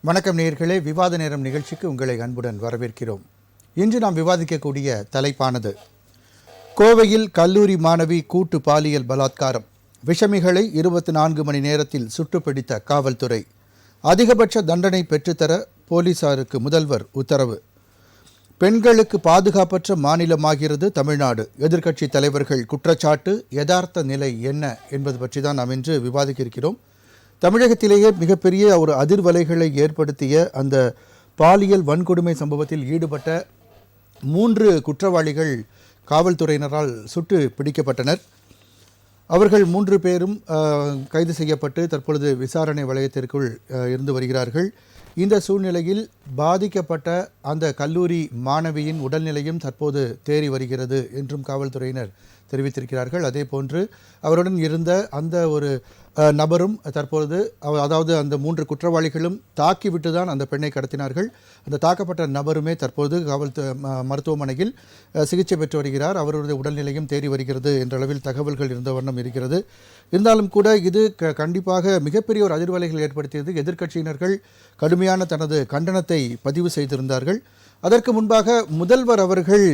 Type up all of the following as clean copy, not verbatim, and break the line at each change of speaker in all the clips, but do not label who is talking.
வணக்கம் நேயர்களே, விவாத நேரம் நிகழ்ச்சிக்கு உங்களை அன்புடன் வரவேற்கிறோம். இன்று நாம் விவாதிக்கக்கூடிய தலைப்பானது கோவையில் கல்லூரி மாணவி கூட்டு பாலியல் பலாத்காரம், விஷமிகளை 24 மணி நேரத்தில் சுட்டுப்பிடித்த காவல்துறை, அதிகபட்ச தண்டனை பெற்றுத்தர போலீசாருக்கு முதல்வர் உத்தரவு, பெண்களுக்கு பாதுகாப்பற்ற மாநிலமாகிறது தமிழ்நாடு, எதிர்க்கட்சி தலைவர்கள் குற்றச்சாட்டு, யதார்த்த நிலை என்ன என்பது பற்றி தான் நாம் இன்று விவாதிக்க இருக்கிறோம். தமிழகத்திலேயே மிகப்பெரிய ஒரு அதிர்வலைகளை ஏற்படுத்திய அந்த பாலியல் வன்கொடுமை சம்பவத்தில் ஈடுபட்ட 3 குற்றவாளிகள் காவல்துறையினரால் சுட்டு பிடிக்கப்பட்டனர். அவர்கள் 3 பேரும் கைது செய்யப்பட்டு தற்பொழுது விசாரணை வளையத்திற்குள் இருந்து வருகிறார்கள். இந்த சூழ்நிலையில் பாதிக்கப்பட்ட அந்த கல்லூரி மாணவியின் உடல்நிலையும் தற்போது தேறி வருகிறது என்றும் காவல்துறையினர் தெரிவித்திருக்கிறார்கள். அதே போன்று அவருடன் இருந்த அந்த ஒரு நபரும் தற்பொழுது அதாவது அந்த 3 குற்றவாளிகளும் தாக்கிவிட்டு தான் அந்த பெண்ணை கடத்தினார்கள். அந்த தாக்கப்பட்ட நபருமே தற்போது மருத்துவமனையில் சிகிச்சை பெற்று வருகிறார். அவருடைய உடல்நிலையும் தேறி வருகிறது என்ற அளவில் தகவல்கள் இருந்த வண்ணம் இருக்கிறது. இருந்தாலும் கூட இது கண்டிப்பாக மிகப்பெரிய ஒரு அதிர்வலைகள் ஏற்படுத்தியது. எதிர்க்கட்சியினர்கள் கடுமையான தனது கண்டனத்தை பதிவு செய்திருந்தார்கள். அதற்கு முன்பாக முதல்வர் அவர்கள்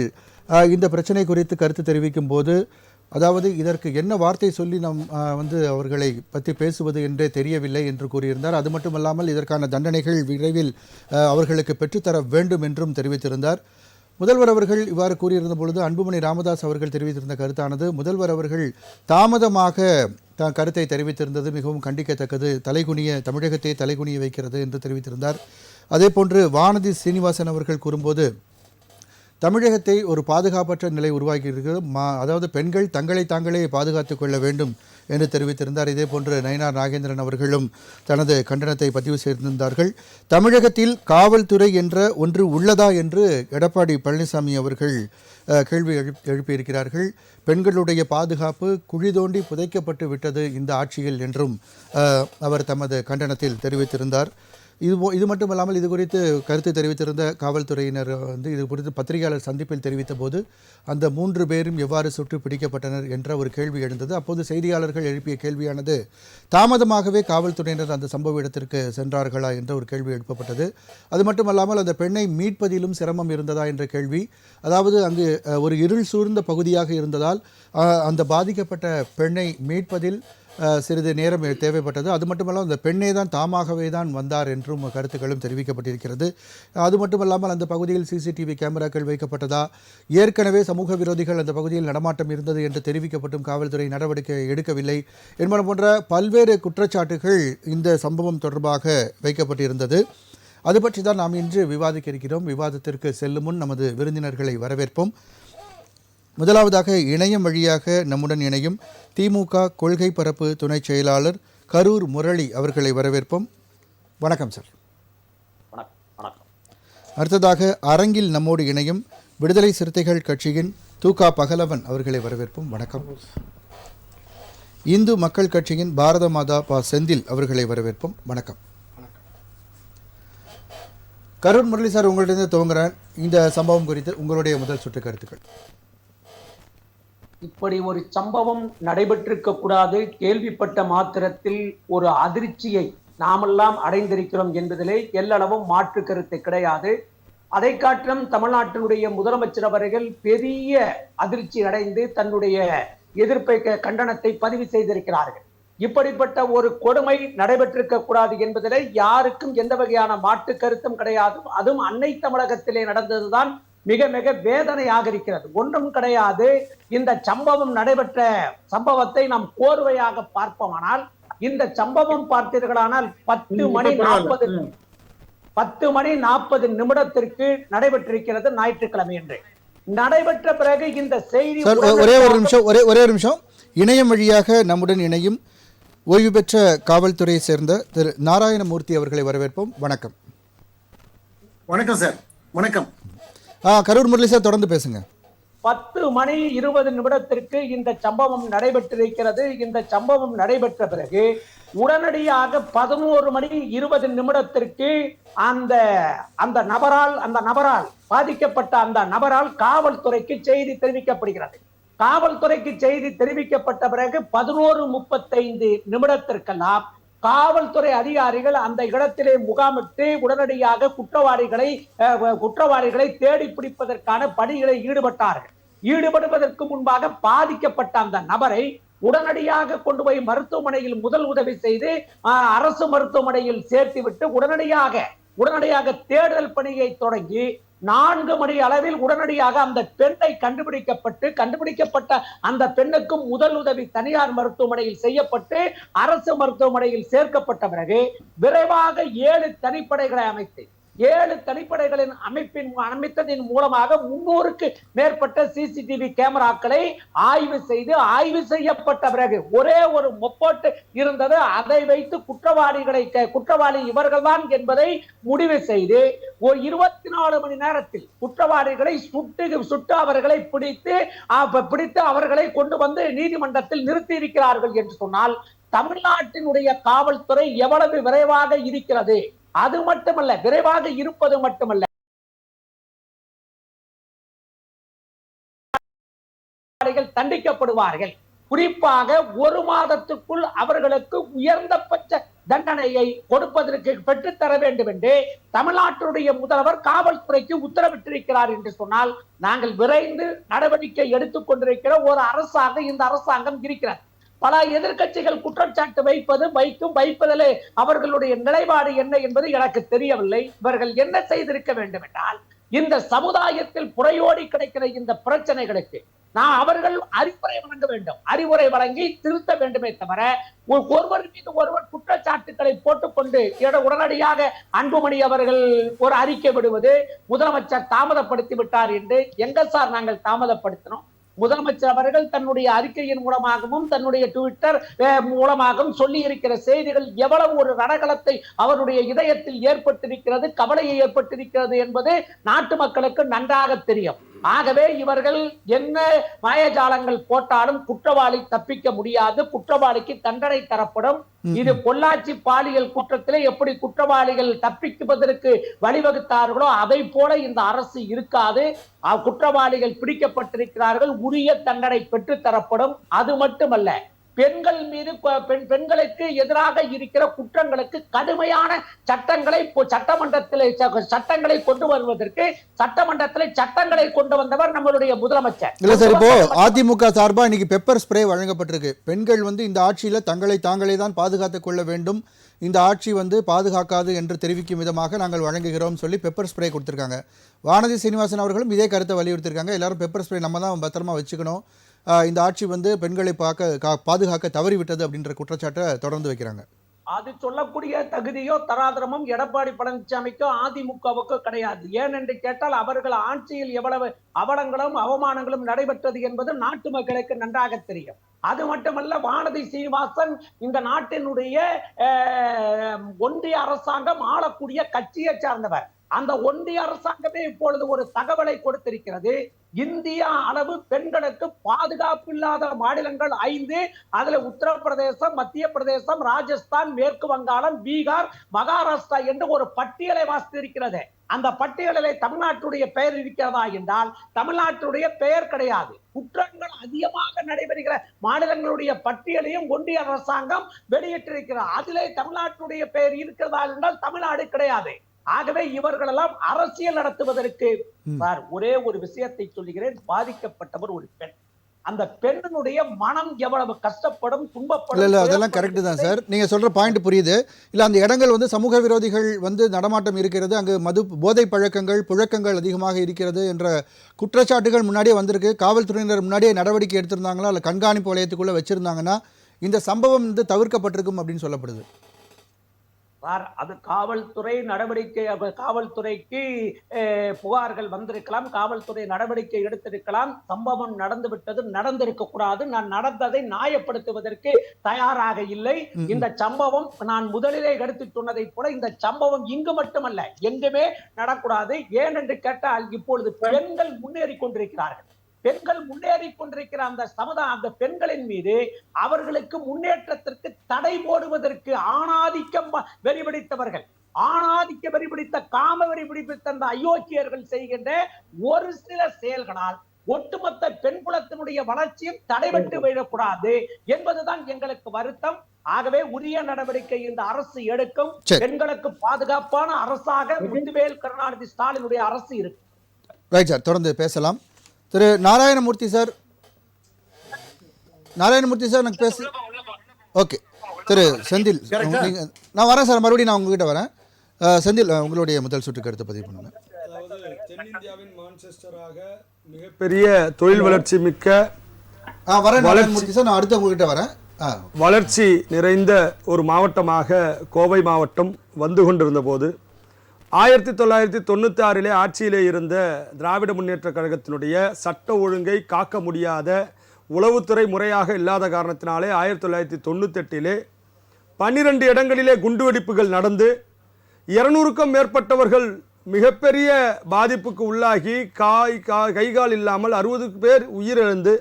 இந்த பிரச்சனை குறித்து கருத்து தெரிவிக்கும் போது, அதாவது இதற்கு என்ன வார்த்தை சொல்லி நாம் அவர்களை பற்றி பேசுவது என்றே தெரியவில்லை என்று கூறியிருந்தார். அது மட்டுமல்லாமல் இதற்கான தண்டனைகள் விரைவில் அவர்களுக்கு பெற்றுத்தர வேண்டும் என்றும் தெரிவித்திருந்தார். முதல்வர் அவர்கள் இவ்வாறு கூறியிருந்த பொழுது அன்புமணி ராமதாஸ் அவர்கள் தெரிவித்திருந்த கருத்தானது, முதல்வர் அவர்கள் தாமதமாக கருத்தை தெரிவித்திருந்தது மிகவும் கண்டிக்கத்தக்கது, தமிழகத்தை தலைகுனிய வைக்கிறது என்று தெரிவித்திருந்தார். அதே போன்று வானதி சீனிவாசன் அவர்கள் கூறும்போது, தமிழகத்தை ஒரு பாதுகாப்பற்ற நிலை உருவாக்கி இருக்கிறது, அதாவது பெண்கள் தங்களை தாங்களே பாதுகாத்துக் கொள்ள வேண்டும் என்று தெரிவித்திருந்தார். இதே போன்று நயினார் நாகேந்திரன் அவர்களும் தனது கண்டனத்தை பதிவு செய்திருந்தார்கள். தமிழகத்தில் காவல்துறை என்ற ஒன்று உள்ளதா என்று எடப்பாடி பழனிசாமி அவர்கள் கேள்வி எழுப்பியிருக்கிறார்கள். பெண்களுடைய பாதுகாப்பு குழி தோண்டி புதைக்கப்பட்டு விட்டது இந்த ஆட்சியில் என்றும் அவர் தமது கண்டனத்தில் தெரிவித்திருந்தார். இது மட்டுமல்லாமல் இது குறித்து கருத்து தெரிவித்திருந்த காவல்துறையினர் இது குறித்து பத்திரிகையாளர் சந்திப்பில் தெரிவித்த போது அந்த 3 பேரும் எவ்வாறு சுட்டு பிடிக்கப்பட்டனர் என்ற ஒரு கேள்வி எழுந்தது. அப்போது செய்தியாளர்கள் எழுப்பிய கேள்வியானது, தாமதமாகவே காவல்துறையினர் அந்த சம்பவ இடத்திற்கு சென்றார்களா என்ற ஒரு கேள்வி எழுப்பப்பட்டது. அது மட்டுமல்லாமல் அந்த பெண்ணை மீட்பதிலும் சிரமம் இருந்ததா என்ற கேள்வி, அதாவது அங்கு ஒரு இருள் சூழ்ந்த பகுதியாக இருந்ததால் அந்த பாதிக்கப்பட்ட பெண்ணை மீட்பதில் சிறிது நேரம் தேவைப்பட்டது. அது மட்டுமல்லாமல் அந்த பெண்ணே தான் தாமாகவே தான் வந்தார் என்றும் கருத்துக்களும் தெரிவிக்கப்பட்டிருக்கிறது. அது மட்டுமல்லாமல் அந்த பகுதியில் சிசிடிவி கேமராக்கள் வைக்கப்பட்டதா, ஏற்கனவே சமூக விரோதிகள் அந்த பகுதியில் நடமாட்டம் இருந்தது என்று தெரிவிக்கப்பட்டும் காவல்துறை நடவடிக்கை எடுக்கவில்லை என்பது போன்ற பல்வேறு குற்றச்சாட்டுகள் இந்த சம்பவம் தொடர்பாக வைக்கப்பட்டிருந்தது. அது பற்றி தான் நாம் இன்று விவாதிக்க இருக்கிறோம். விவாதத்திற்கு செல்லும் முன் நமது விருந்தினர்களை வரவேற்போம். முதலாவதாக இணையம் வழியாக நம்முடன் இணையும் திமுக கொள்கை பரப்பு துணை செயலாளர் கரூர் முரளி அவர்களை வரவேற்போம். வணக்கம் சார். அடுத்ததாக அரங்கில் நம்மோடு இணையும் விடுதலை சிறுத்தைகள் கட்சியின் தூகா பகலவன் அவர்களை வரவேற்போம். வணக்கம். இந்து மக்கள் கட்சியின் பாரத மாதா பா செந்தில் அவர்களை வரவேற்போம். வணக்கம். கரூர் முரளி சார், உங்கள்கிட்ட துவங்குறேன். இந்த சம்பவம் குறித்து உங்களுடைய முதல் சுற்று கருத்துக்கள்.
இப்படி ஒரு சம்பவம் நடைபெற்றிருக்க கூடாது, கேள்விப்பட்ட மாத்திரத்தில் ஒரு அதிர்ச்சியை நாமெல்லாம் அடைந்திருக்கிறோம் என்பதிலே எல்லளவும் மாற்று கருத்து கிடையாது. அதை காட்டிலும் தமிழ்நாட்டினுடைய முதலமைச்சர் அவர்கள் பெரிய அதிர்ச்சி அடைந்து தன்னுடைய எதிர்ப்பை கண்டனத்தை பதிவு செய்திருக்கிறார்கள். இப்படிப்பட்ட ஒரு கொடுமை நடைபெற்றிருக்க கூடாது என்பதிலே யாருக்கும் எந்த வகையான மாற்று கருத்தும் கிடையாது. அதுவும் அன்னை தமிழகத்திலே நடந்ததுதான் மிக மிக வேதனையாக இருக்கிறது. ஒன்றும் கிடையாது. இந்த சம்பவம் நடைபெற்ற சம்பவத்தை நாம் கோர்வையாக பார்ப்போமானால், இந்த சம்பவம் பார்த்தீர்களானால் 10 மணி 40 நிமிடத்திற்கு நடைபெற்றிருக்கிறது, ஞாயிற்றுக்கிழமை என்று. நடைபெற்ற பிறகு இந்த செய்தி
ஒரே ஒரு நிமிஷம் இணையம் வழியாக நம்முடன் இணையும் ஓய்வு பெற்ற காவல்துறையை சேர்ந்த திரு நாராயணமூர்த்தி அவர்களை வரவேற்போம். வணக்கம்.
வணக்கம் சார். வணக்கம்.
கரூர் முரளி சார், தொடர்ந்து பேசுங்க.
10 மணி 20 நிமிடத்திற்கு இந்த சம்பவம் நடைபெற்றிருக்கிறது. இந்த சம்பவம் நடைபெற்ற பிறகு உடனடியாக 11 மணி 20 நிமிடத்திற்கு அந்த நபரால் பாதிக்கப்பட்ட அந்த நபரால் காவல்துறைக்கு செய்தி தெரிவிக்கப்படுகிறது. காவல்துறைக்கு செய்தி தெரிவிக்கப்பட்ட பிறகு 11:35 நிமிடத்திற்கெல்லாம் காவல்துறை அதிகாரிகள் அந்த இடத்திலே முகாமிட்டு உடனடியாக குற்றவாளிகளை தேடி பிடிப்பதற்கான பணிகளை ஈடுபடுவதற்கு முன்பாக பாதிக்கப்பட்ட அந்த நபரை உடனடியாக கொண்டு போய் மருத்துவமனையில் முதல் உதவி செய்து அரசு மருத்துவமனையில் சேர்த்துவிட்டு உடனடியாக தேடுதல் பணியை தொடங்கி 4 மணி அளவில் உடனடியாக அந்த பெண்ணை கண்டுபிடிக்கப்பட்ட அந்த பெண்ணுக்கும் முதல் உதவி தனியார் மருத்துவமனையில் செய்யப்பட்டு அரசு மருத்துவமனையில் சேர்க்கப்பட்ட பிறகு விரைவாக 7 தனிப்படைகளை அமைத்து 7 தனிப்படைகளின் அமைத்ததின் மூலமாக 300க்கு மேற்பட்ட சிசிடிவி கேமராக்களை ஆய்வு செய்யப்பட்ட பிறகு ஒரே ஒரு முப்போட்டு இருந்தது. அதை வைத்து குற்றவாளி இவர்கள்தான் என்பதை முடிவு செய்து ஒரு 24 மணி நேரத்தில் குற்றவாளிகளை சுட்டு அவர்களை பிடித்து அவர்களை கொண்டு வந்து நீதிமன்றத்தில் நிறுத்தி இருக்கிறார்கள் என்று சொன்னால் தமிழ்நாட்டினுடைய காவல்துறை எவ்வளவு விரைவாக இருக்கிறது. அது மட்டுமல்ல, விரைவாக இருப்பது மட்டுமல்ல, தண்டிக்கப்படுவார்கள். குறிப்பாக 1 மாதத்துக்குள் அவர்களுக்கு உயர்ந்தபட்ச தண்டனையை கொடுப்பதற்கு பெற்றுத்தர வேண்டும் என்று தமிழ்நாட்டுடைய முதல்வர் காவல்துறைக்கு உத்தரவிட்டிருக்கிறார் என்று சொன்னால் நாங்கள் விரைந்து நடவடிக்கை எடுத்துக் கொண்டிருக்கிற ஒரு அரசாக இந்த அரசாங்கம் இருக்கிறது. பல எதிர்க்கட்சிகள் குற்றச்சாட்டு வைப்பதிலே அவர்களுடைய நிலைப்பாடு என்ன என்பது எனக்கு தெரியவில்லை. இவர்கள் என்ன செய்திருக்க வேண்டும் என்றால், இந்த சமுதாயத்தில் புறையோடி கிடைக்கிற இந்த பிரச்சனைகளுக்கு அவர்கள் அறிவுரை வழங்கி திருத்த வேண்டுமே தவிர ஒருவர் மீது ஒருவர் குற்றச்சாட்டுக்களை போட்டுக்கொண்டு உடனடியாக அன்புமணி அவர்கள் ஒரு அறிக்கை விடுவது, முதலமைச்சர் தாமதப்படுத்தி விட்டார் என்று. எங்க சார் நாங்கள் தாமதப்படுத்தினோம்? முதலமைச்சர் அவர்கள் தன்னுடைய அறிக்கையின் மூலமாகவும் தன்னுடைய ட்விட்டர் மூலமாகவும் சொல்லி இருக்கிற செய்திகள் எவ்வளவு ஒரு ரணகலத்தை அவருடைய இதயத்தில் ஏற்பட்டிருக்கிறது, கவலையை ஏற்பட்டிருக்கிறது என்பது நாட்டு மக்களுக்கு நன்றாக தெரியும். ஆகவே இவர்கள் என்ன மாயஜாலங்கள் போட்டாலும் குற்றவாளி தப்பிக்க முடியாது, குற்றவாளிக்கு தண்டனை தரப்படும். இது பொள்ளாச்சி பாலியல் குற்றத்திலே எப்படி குற்றவாளிகள் தப்பிக்குவதற்கு வழிவகுத்தார்களோ அதை போல இந்த அரசு இருக்காது. குற்றவாளிகள் பிடிக்கப்பட்டிருக்கிறார்கள், உரிய தண்டனை பெற்று தரப்படும். அது மட்டுமல்ல, பெண்கள் மீது பெண்களுக்கு எதிராக இருக்கிற குற்றங்களுக்கு கடுமையான சட்டங்களை கொண்டு வருவதற்கு சட்டங்களை கொண்டு வந்தவர் நம்மளுடைய முதலமைச்சர்.
இல்ல சார், இப்போ அதிமுக சார்பா இன்னைக்கு பெப்பர் ஸ்ப்ரே வழங்கப்பட்டிருக்கு. பெண்கள் இந்த ஆட்சியில தாங்களே தான் பாதுகாத்துக் கொள்ள வேண்டும், இந்த ஆட்சி பாதுகாக்காது என்று தெரிவிக்கும் விதமாக நாங்கள் வழங்குகிறோம் சொல்லி பெப்பர் ஸ்ப்ரே கொடுத்திருக்காங்க. வானதி சீனிவாசன் அவர்களும் இதே கருத்தை வலியுறுத்திருக்காங்க. எல்லாரும் பெப்பர் ஸ்ப்ரே நம்ம தான் பத்திரமா வச்சுக்கணும், இந்த ஆட்சி பெண்களை பாதுகாக்க தவறிவிட்டது அப்படின்ற குற்றச்சாட்டை தொடர்ந்து வைக்கிறாங்க.
அது சொல்லக்கூடிய தகுதியோ தராதரமும் எடப்பாடி பழனிசாமிக்கோ அதிமுகவுக்கோ கிடையாது. ஏனென்று கேட்டால் அவர்கள் ஆட்சியில் எவ்வளவு அவலங்களும் அவமானங்களும் நடைபெற்றது என்பது நாட்டு மக்களுக்கு நன்றாக தெரியும். அது மட்டுமல்ல, வானதி சீனிவாசன் இந்த நாட்டினுடைய ஒன்றிய அரசாங்கம் ஆளக்கூடிய கட்சியை சார்ந்தவர். அந்த ஒன்றிய அரசாங்கமே இப்பொழுது ஒரு தகவலை கொடுத்திருக்கிறது. இந்தியா அளவு பெண்களுக்கு பாதுகாப்பு இல்லாத மாநிலங்கள் 5, அதுல உத்தரப்பிரதேசம், மத்திய பிரதேசம், ராஜஸ்தான், மேற்கு வங்காளம், பீகார், மகாராஷ்டிரா என்று ஒரு பட்டியலை வாசித்திருக்கிறது. அந்த பட்டியலிலே தமிழ்நாட்டுடைய பெயர் இருக்கிறதா என்றால் தமிழ்நாட்டுடைய பெயர் கிடையாது. குற்றங்கள் அதிகமாக நடைபெறுகிற மாநிலங்களுடைய பட்டியலையும் ஒன்றிய அரசாங்கம் வெளியிட்டிருக்கிறார். அதிலே தமிழ்நாட்டுடைய பெயர் இருக்கிறதா என்றால் தமிழ்நாடு கிடையாது. ஆகவே இவர்களெல்லாம் அரசியல் நடத்துவதற்கு ஒரே ஒரு விஷயத்தை சொல்லுகிறேன். பாதிக்கப்பட்டவர் ஒரு பெண். அந்த பெண்ணுடைய மனம் எவ்வளவு கஷ்டப்படும், துன்பப்படும்.
அதெல்லாம் கரெக்ட் தான் சார், நீங்க சொல்ற பாயிண்ட் புரியுது. இல்ல அந்த இடங்கள் சமூக விரோதிகள் நடமாட்டம் இருக்கிறது, அங்கு போதை புழக்கங்கள் அதிகமாக இருக்கிறது என்ற குற்றச்சாட்டுகள் முன்னாடியே வந்திருக்கு. காவல்துறையினர் முன்னாடியே நடவடிக்கை எடுத்திருந்தாங்களா, இல்ல கண்காணிப்பு வலயத்துக்குள்ள வச்சிருந்தாங்கன்னா இந்த சம்பவம் தவிர்க்கப்பட்டிருக்கும் அப்படின்னு சொல்லப்படுது.
அது காவல்துறை நடவடிக்கை, காவல்துறைக்கு புகார்கள் வந்திருக்கலாம், காவல்துறை நடவடிக்கை எடுத்திருக்கலாம். சம்பவம் நடந்திருக்க கூடாது. நான் நடந்ததை நியாயப்படுத்துவதற்கு தயாராக இல்லை. இந்த சம்பவம் நான் முதலிலே எடுத்து சொன்னதை போல இந்த சம்பவம் இங்கு மட்டுமல்ல எங்குமே நடக்கூடாது. ஏனென்று கேட்டால் இப்பொழுது பெண்கள் முன்னேறி கொண்டிருக்கிறார்கள். பெண்கள் முன்னேறி கொண்டிருக்கிற அந்த பெண்களின் மீது அவர்களுக்கு முன்னேற்றத்திற்கு தடை போடுவதற்கு ஆணாதிக்கம் வெறிபிடித்தவர்கள், காம வெறிபிடித்த அந்த அயோக்கியர்கள் செய்கின்ற ஒரு சில செயல்களால் ஒட்டுமொத்த பெண் குலத்தினுடைய வளர்ச்சியும் தடைபட்டு விடக்கூடாது என்பதுதான் எங்களுக்கு வருத்தம். ஆகவே உரிய நடவடிக்கை இந்த அரசு எடுக்கும். பெண்களுக்கு பாதுகாப்பான அரசாக முத்துவேல் கருணாநிதி ஸ்டாலினுடைய அரசு இருக்கு.
ரைட் சார், தொடர்ந்து பேசலாம். திரு நாராயணமூர்த்தி சார், நாராயணமூர்த்தி சார் எனக்கு பேச ஓகே. திரு செந்தில், நான் வரேன் சார், மறுபடியும் நான் உங்ககிட்ட வரேன். செந்தில், உங்களுடைய முதல் சுற்று கருத்தை பதிவு பண்ணுங்க.
அதாவது தென்னிந்தியாவின் மான்செஸ்டராக மிகப்பெரிய தொழில் வளர்ச்சி மிக்க
வரேன் நாராயணமூர்த்தி சார், நான் அடுத்து உங்ககிட்ட வரேன்.
வளர்ச்சி நிறைந்த ஒரு மாவட்டமாக கோவை மாவட்டம் வந்து கொண்டிருந்த போது 1996 ஆட்சியிலே இருந்த திராவிட முன்னேற்ற கழகத்தினுடைய சட்ட ஒழுங்கை காக்க முடியாத உளவுத்துறை முறையாக இல்லாத காரணத்தினாலே 1998 12 இடங்களிலே குண்டுவெடிப்புகள் நடந்து 200க்கும் மேற்பட்டவர்கள் மிகப்பெரிய பாதிப்புக்கு உள்ளாகி கைகால் இல்லாமல் 60 பேர் உயிரிழந்து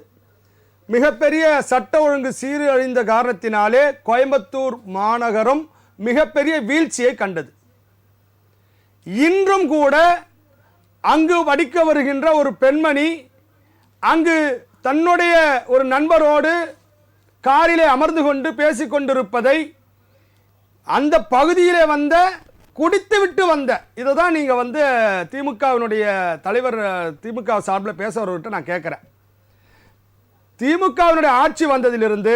மிகப்பெரிய சட்ட ஒழுங்கு சீரழிந்த காரணத்தினாலே கோயம்புத்தூர் மாநகரம் மிகப்பெரிய வீழ்ச்சியை கண்டது. இன்றும் கூட அங்கு வடிக்க வருகின்ற ஒரு பெண்மணி அங்கு தன்னுடைய ஒரு நண்பரோடு காரிலே அமர்ந்து கொண்டு பேசிக்கொண்டிருப்பதை அந்த பகுதியிலே வந்த குடித்துவிட்டு வந்த இதை தான் நீங்கள் திமுகவினுடைய தலைவர் திமுக சார்பில் பேசுகிறவர்கிட்ட நான் கேட்குறேன். திமுகவினுடைய ஆட்சி வந்ததிலிருந்து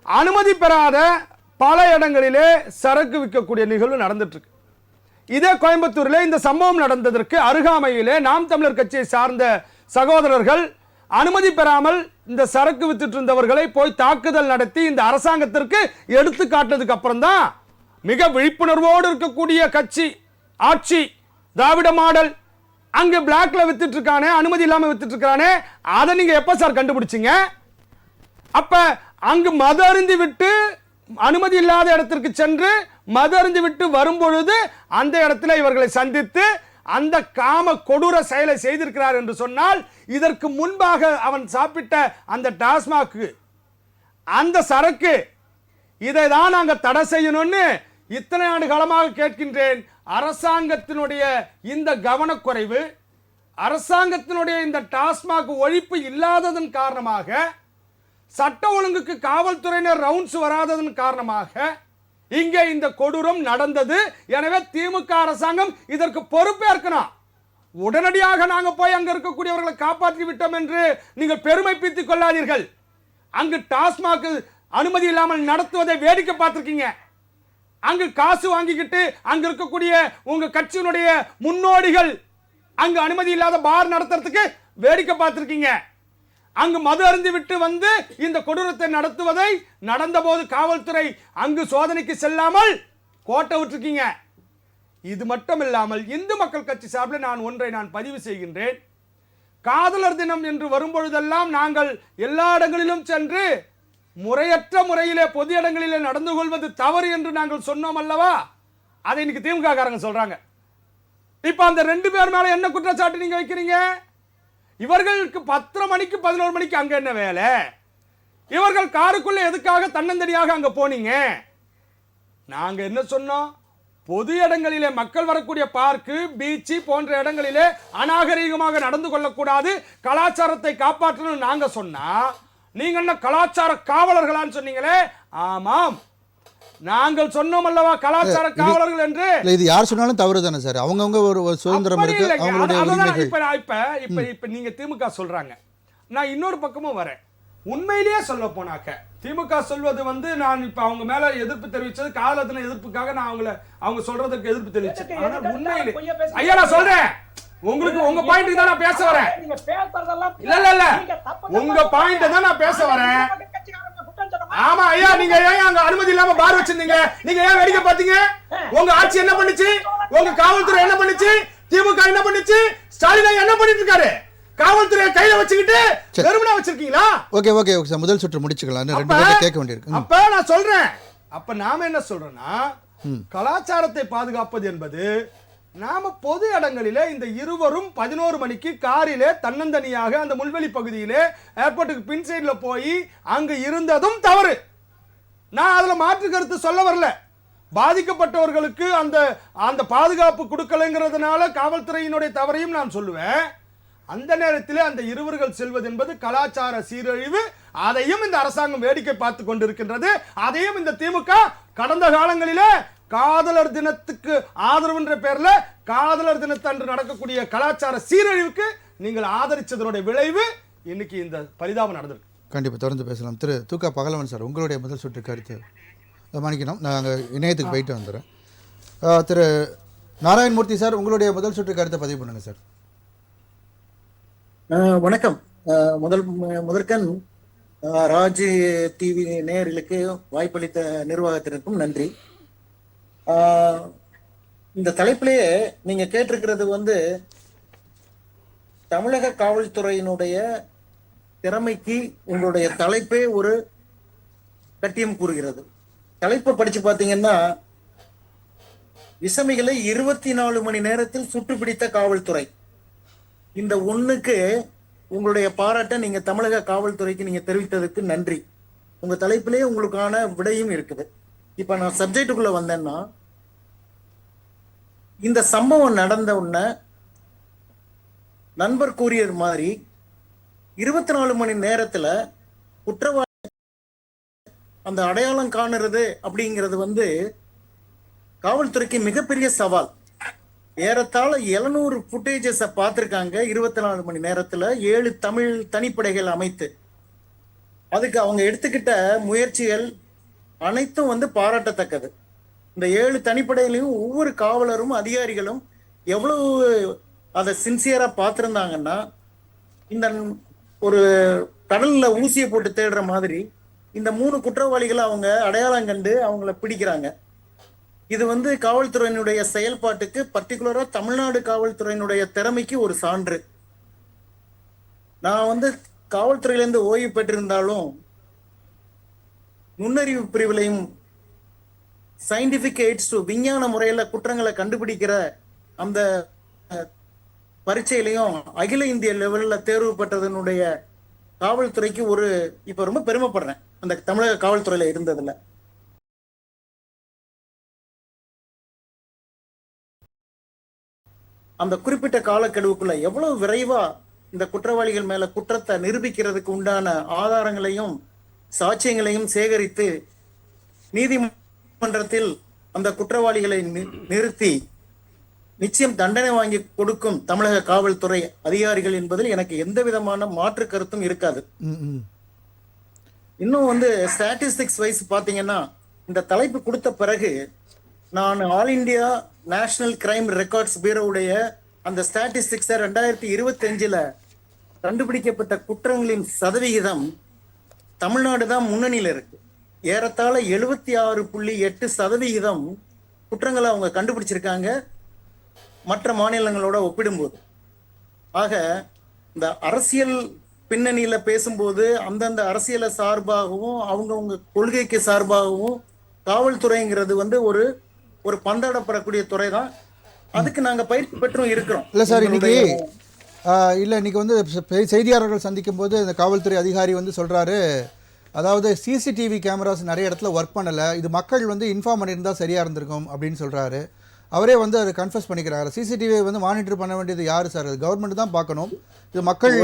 அனுமதி பெறாத பல இடங்களிலே சரக்கு விற்கக்கூடிய நிகழ்வு நடந்துட்டு இருக்கு. இதே கோயம்புத்தூரில் இந்த சம்பவம் நடந்ததற்கு அருகாமையிலே நாம் தமிழர் கட்சியை சார்ந்த சகோதரர்கள் அனுமதி பெறாமல் இந்த சரக்கு வித்துட்டு இருந்தவர்களை போய் தாக்குதல் நடத்தி இந்த அரசாங்கத்திற்கு எடுத்து காட்டினதுக்கு அப்புறம் தான் மிக விழிப்புணர்வோடு இருக்கக்கூடிய கட்சி ஆட்சி திராவிட மாடல் அங்க பிளாக்ல வித்துட்டு இருக்கானே, அனுமதி இல்லாம வித்துட்டு இருக்கானே, அதை நீங்க எப்ப சார் கண்டுபிடிச்சீங்க? அப்ப அங்கு மது அருந்தி விட்டு அனுமதி இல்லாத இடத்திற்கு சென்று மது அருந்தி விட்டு வரும்பொழுது அந்த இடத்துல இவர்களை சந்தித்து அந்த காம கொடூர செயலை செய்திருக்கிறார் என்று சொன்னால், இதற்கு முன்பாக அவன் சாப்பிட்ட அந்த டாஸ்மாக் அந்த சரக்கு இதை தான் நாங்கள் தடை செய்யணும்னு இத்தனை ஆண்டு காலமாக கேட்கின்றேன். அரசாங்கத்தினுடைய இந்த கவனக்குறைவு, அரசாங்கத்தினுடைய இந்த டாஸ்மாக் ஒழிப்பு இல்லாததன் காரணமாக, சட்ட ஒழுங்குக்கு காவல்துறையினர் ரவுண்ட்ஸ் வராததன் காரணமாக இங்கே இந்த கொடூரம் நடந்தது. எனவே திமுக அரசாங்கம் இதற்கு பொறுப்பேற்கணும். உடனடியாக நாங்கள் போய் அங்க இருக்கக்கூடியவர்களை காப்பாற்றி விட்டோம் என்று நீங்கள் பெருமை பீத்திக் கொள்ளாதீர்கள். அங்கு டாஸ்மாக் அனுமதி இல்லாமல் நடத்துவதை வேடிக்கை பார்த்திருக்கீங்க. அங்கு காசு வாங்கிக்கிட்டு அங்க இருக்கக்கூடிய உங்க கட்சியினுடைய முன்னோடிகள் அங்கு அனுமதி இல்லாத பார் நடத்துறதுக்கு வேடிக்கை பார்த்திருக்கீங்க. அங்கு மது அருந்தி விட்டு வந்து இந்த கொடூரத்தை நடத்துவதை நடந்த போது காவல்துறை அங்கு சோதனைக்கு செல்லாமல் கோட்டை விட்டுருக்கீங்க. இது மட்டும் இல்லாமல் இந்து மக்கள் கட்சி சார்பில் நான் ஒன்றை பதிவு செய்கின்றேன். காதலர் தினம் என்று வரும்பொழுதெல்லாம் நாங்கள் எல்லா இடங்களிலும் சென்று முறையற்ற முறையிலே பொது இடங்களிலே நடந்து கொள்வது தவறு என்று நாங்கள் சொன்னோம் அல்லவா? அதை இன்னைக்கு திமுக காரங்க சொல்றாங்க. இப்ப அந்த 2 பேர் மேல என்ன குற்றச்சாட்டு நீங்க வைக்கிறீங்க? இவர்களுக்கு 10 மணிக்கு 11 மணிக்கு அங்க என்ன வேலை? இவர்கள் காருக்குள்ள எதுக்காக தன்னந்தனியாக அங்க போனீங்க? நாங்க என்ன சொன்னோம்? பொது இடங்களிலே மக்கள் வரக்கூடிய பார்க்கு, பீச்சு போன்ற இடங்களிலே அநாகரீகமாக நடந்து கொள்ளக்கூடாது, கலாச்சாரத்தை காப்பாற்றணும் நாங்க சொன்னா, நீங்க என்ன கலாச்சார காவலர்களான்னு சொன்னீங்களே? ஆமாம், நாங்கள் சொன்னோம் அல்லவா கலாச்சார காவலர்கள் என்று.
இது யார் சொன்னாலும் தவறு தானே சார்? அவங்கவங்க ஒரு சுதந்திரம் இருக்கு, அவங்களுடைய உரிமைகள்.
இப்ப நீங்க திமுக சொல்றாங்க, நான் இன்னொரு பக்கமும் வரேன். உண்மையிலேயே சொல்ல போனாக்க திமுக சொல்வது நான் இப்ப அவங்க மேல எதிர்ப்பு தெரிவிச்சது காலத்தின எதிர்ப்புக்காக நான் அவங்க சொல்றதுக்கு எதிர்ப்பு தெரிவிச்சேன். ஆனா உண்மையிலே ஐயா நான் சொல்றேன், உங்களுக்கு உங்க பாயிண்ட் தான் நான் பேச வரேன். இல்ல இல்ல உங்க பாயிண்ட் தான் நான் பேச வரேன். ஆமா ஐயா, நீங்க ஏன் அங்க அனுமதி இல்லாம பார் வச்சிருந்தீங்க? நீங்க ஏன் வேடிக்கை பாத்தீங்க? உங்க ஆட்சி என்ன பண்ணுச்சு? உங்க காவல்துறை என்ன பண்ணுச்சு? திமுக என்ன பண்ணுச்சு? ஸ்டாலின் என்ன பண்ணிட்டு இருக்காரு? காவல்துறையை கையில வச்சுக்கிட்டு வெறுமனா வச்சிருக்கீங்களா?
ஓகே ஓகே ஓகே, முதல் சுற்று முடிச்சுக்கலாம். 2 பேரை கேட்க வேண்டியிருக்கு.
அப்ப நான் சொல்றேன், அப்ப நாம என்ன சொல்றோம்னா, கலாச்சாரத்தை பாதுகாப்பது என்பது நாம பொது இடங்களிலே இந்த இருவரும் 11 மணிக்கு காரிலே தன்னந்தனியாக அந்த முள்வெளி பகுதியிலே ஏர்போர்ட்டுக்கு பின் சைடில் போய் அங்கு இருந்ததும் தவறு. நான் அதுல மாற்று கருத்து சொல்ல வரல. பாதிக்கப்பட்டவர்களுக்கு அந்த பாதுகாப்பு கொடுக்கலைங்கிறதுனால காவல்துறையினுடைய தவறையும் நான் சொல்லுவேன். அந்த நேரத்திலே அந்த இருவர்கள் செல்வது என்பது கலாச்சார சீரழிவு. அதையும் இந்த அரசாங்கம் வேடிக்கை பார்த்து கொண்டிருக்கின்றது. அதையும் இந்த திமுக கடந்த காலங்களிலே காதலர் தினத்துக்கு ஆதரவு என்ற பெயர்ல காதலர் தினத்தன்று நடக்கக்கூடிய கலாச்சார சீரழிவுக்கு நீங்கள் ஆதரிச்சதனுடைய விளைவு இன்னைக்கு இந்த பரிதாபம் நடந்திருக்கு.
கண்டிப்பாக தொடர்ந்து பேசலாம். திரு துக பகலவன் சார், உங்களுடைய முதல் சுற்று கருத்து. மன்னிக்கணும், நாங்கள் இணையத்துக்கு போயிட்டு வந்துடுறேன். திரு நாராயணமூர்த்தி சார், உங்களுடைய முதல் சுற்று கருத்தை பதிவு பண்ணுங்க சார்.
வணக்கம். முதற்கண் ராஜ் டிவி நேயர்களுக்கு வாய்ப்பளித்த நிர்வாகத்தினருக்கும் நன்றி. இந்த தலைப்பிலேயே நீங்க கேட்டிருக்கிறது தமிழக காவல்துறையினுடைய திறமைக்கு உங்களுடைய தலைப்பே ஒரு கட்டியம் கூறுகிறது. தலைப்பை படிச்சு பாத்தீங்கன்னா, விசமிகளை 24 மணி நேரத்தில் சுட்டுப்பிடித்த காவல்துறை. இந்த ஒண்ணுக்கு உங்களுடைய பாராட்ட நீங்க தமிழக காவல்துறைக்கு நீங்க தெரிவித்ததுக்கு நன்றி. உங்க தலைப்பிலேயே உங்களுக்கான விடையும் இருக்குது. இப்ப நான் சப்ஜெக்டுக்குள்ள வந்தேன்னா, இந்த சம்பவம் நடந்த உடனே நண்பர் கூறியது மாதிரி 24 மணி நேரத்துல குற்றவாளி அந்த அடையாளம் காணுறது அப்படிங்கிறது காவல்துறைக்கு மிகப்பெரிய சவால். ஏறத்தாழ 700 ஃபுட்டேஜஸை பார்த்துருக்காங்க 24 மணி நேரத்துல 7 தமிழ் தனிப்படைகள் அமைத்து. அதுக்கு அவங்க எடுத்துக்கிட்ட முயற்சிகள் அனைத்தும் பாராட்டத்தக்கது. இந்த 7 தனிப்படைகளையும் ஒவ்வொரு காவலரும் அதிகாரிகளும் எவ்வளவு அதை சின்சியரா பார்த்துருந்தாங்கன்னா, இந்த ஒரு கடல்ல ஊசியை போட்டு தேடுற மாதிரி இந்த 3 குற்றவாளிகளை அவங்க அடையாளம் கண்டு அவங்கள பிடிக்கிறாங்க. இது காவல்துறையினுடைய செயல்பாட்டுக்கு, பர்டிகுலரா தமிழ்நாடு காவல்துறையினுடைய திறமைக்கு ஒரு சான்று. நான் காவல்துறையிலிருந்து ஓய்வு பெற்றிருந்தாலும் நுண்ணறிவு பிரிவிலையும் சயின்டிபிக் எய்ட்ஸ் விஞ்ஞான முறையில குற்றங்களை கண்டுபிடிக்கிற அந்த பரீட்சையிலையும் அகில இந்திய லெவல்ல தேர்வு பெற்றதனுடைய காவல்துறைக்கு இப்ப ரொம்ப பெருமைப்படுறேன் அந்த தமிழக காவல்துறையில இருந்ததுல. அந்த குறிப்பிட்ட காலக்கெடுவுக்குள்ள எவ்வளவு விரைவா இந்த குற்றவாளிகள் மேல குற்றத்தை நிரூபிக்கிறதுக்கு உண்டான ஆதாரங்களையும் சாட்சியங்களையும் சேகரித்து நீதிமன்றத்தில் அந்த குற்றவாளிகளை நிறுத்தி நிச்சயம் தண்டனை வாங்கி கொடுக்கும் தமிழக காவல்துறை அதிகாரிகள் என்பதில் எனக்கு எந்த விதமான மாற்று கருத்தும் இருக்காது. இன்னும் ஸ்டாட்டிஸ்டிக்ஸ் வைஸ் பாத்தீங்கன்னா, இந்த தலைப்பு கொடுத்த பிறகு நான் all India national crime records பியூரோவுடைய அந்த ஸ்டாட்டிஸ்டிக்ஸை 2025 கண்டுபிடிக்கப்பட்ட குற்றங்களின் சதவிகிதம் தமிழ்நாடு தான் முன்னணியில இருக்கு. ஏறத்தாழ 76.8% குற்றங்களை அவங்க கண்டுபிடிச்சிருக்காங்க மற்ற மாநிலங்களோட ஒப்பிடும்போது. ஆக இந்த அரசியல் பின்னணியில பேசும்போது அந்தந்த அரசியலை சார்பாகவும் அவங்கவுங்க கொள்கைக்கு சார்பாகவும் காவல்துறைங்கிறது ஒரு பந்தாடப்படக்கூடிய துறை தான். அதுக்கு நாங்க பயிற்சி பெற்றும் இருக்கிறோம்.
இல்லை சார், இன்னைக்கு செய்தியாளர்கள் சந்திக்கும் போது இந்த காவல்துறை அதிகாரி சொல்றாரு, அதாவது சிசிடிவி கேமராஸ் நிறைய இடத்துல ஒர்க் பண்ணலை, இது மக்கள் இன்ஃபார்ம் பண்ணியிருந்தால் சரியாக இருந்திருக்கும் அப்படின்னு சொல்கிறாரு. அவரே அதை கன்ஃபஸ் பண்ணிக்கிறாரு. சிசிடிவியை மானிட்டர் பண்ண வேண்டியது யாரு சார்? அது கவர்மெண்ட் தான் பார்க்கணும். இது மக்கள்.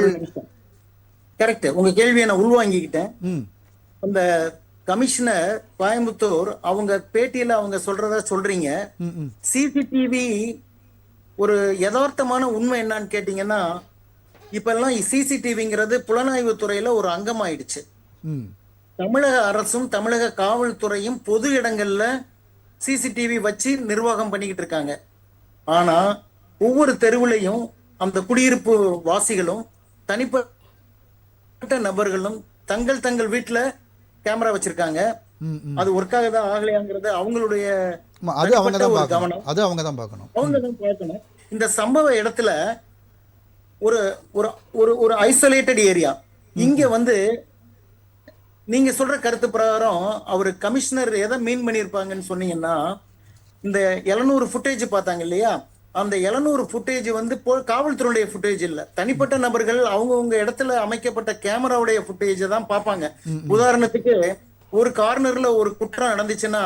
கரெக்ட். உங்க கேள்வியை நான் உள்வாங்கிக்கிட்டேன். அந்த கமிஷனர் கோயம்புத்தூர் அவங்க பேட்டியில அவங்க சொல்றதா சொல்றீங்க. சிசிடிவி ஒரு யதார்த்தமான உண்மை என்னன்னு கேட்டீங்கன்னா, இப்ப எல்லாம் சிசிடிவிங்கிறது புலனாய்வு துறையில ஒரு அங்கமாயிடுச்சு. தமிழக அரசும் தமிழக காவல்துறையும் பொது இடங்கள்ல சிசிடிவி வச்சு நிர்வாகம் பண்ணிக்கிட்டு இருக்காங்க. ஆனா ஒவ்வொரு தெருவுலையும் அந்த குடியிருப்பு வாசிகளும் தனிப்பட்ட நபர்களும் தங்கள் வீட்டுல கேமரா வச்சிருக்காங்க. அது ஒர்க்காக தான் ஆகலையாங்கிறது அவங்களுடைய கவனம். அவங்க தான் பார்க்கணும். இந்த சம்பவ இடத்துல ஒரு ஒரு ஐசோலேட்டட் ஏரியா. இங்க நீங்க சொல்ற கருத்து பிரகாரம் அவர் கமிஷனர் எதை மீன் பண்ணியிருப்பாங்கன்னு சொன்னீங்கன்னா, இந்த 700 ஃபுட்டேஜ் பார்த்தாங்க இல்லையா, அந்த 700 ஃபுட்டேஜ் காவல்துறையுடைய ஃபுட்டேஜ் இல்ல, தனிப்பட்ட நபர்கள் அவங்கவுங்க இடத்துல அமைக்கப்பட்ட கேமராவுடைய ஃபுட்டேஜ் தான் பார்ப்பாங்க. உதாரணத்துக்கு ஒரு கார்னர்ல ஒரு குற்றம் நடந்துச்சுன்னா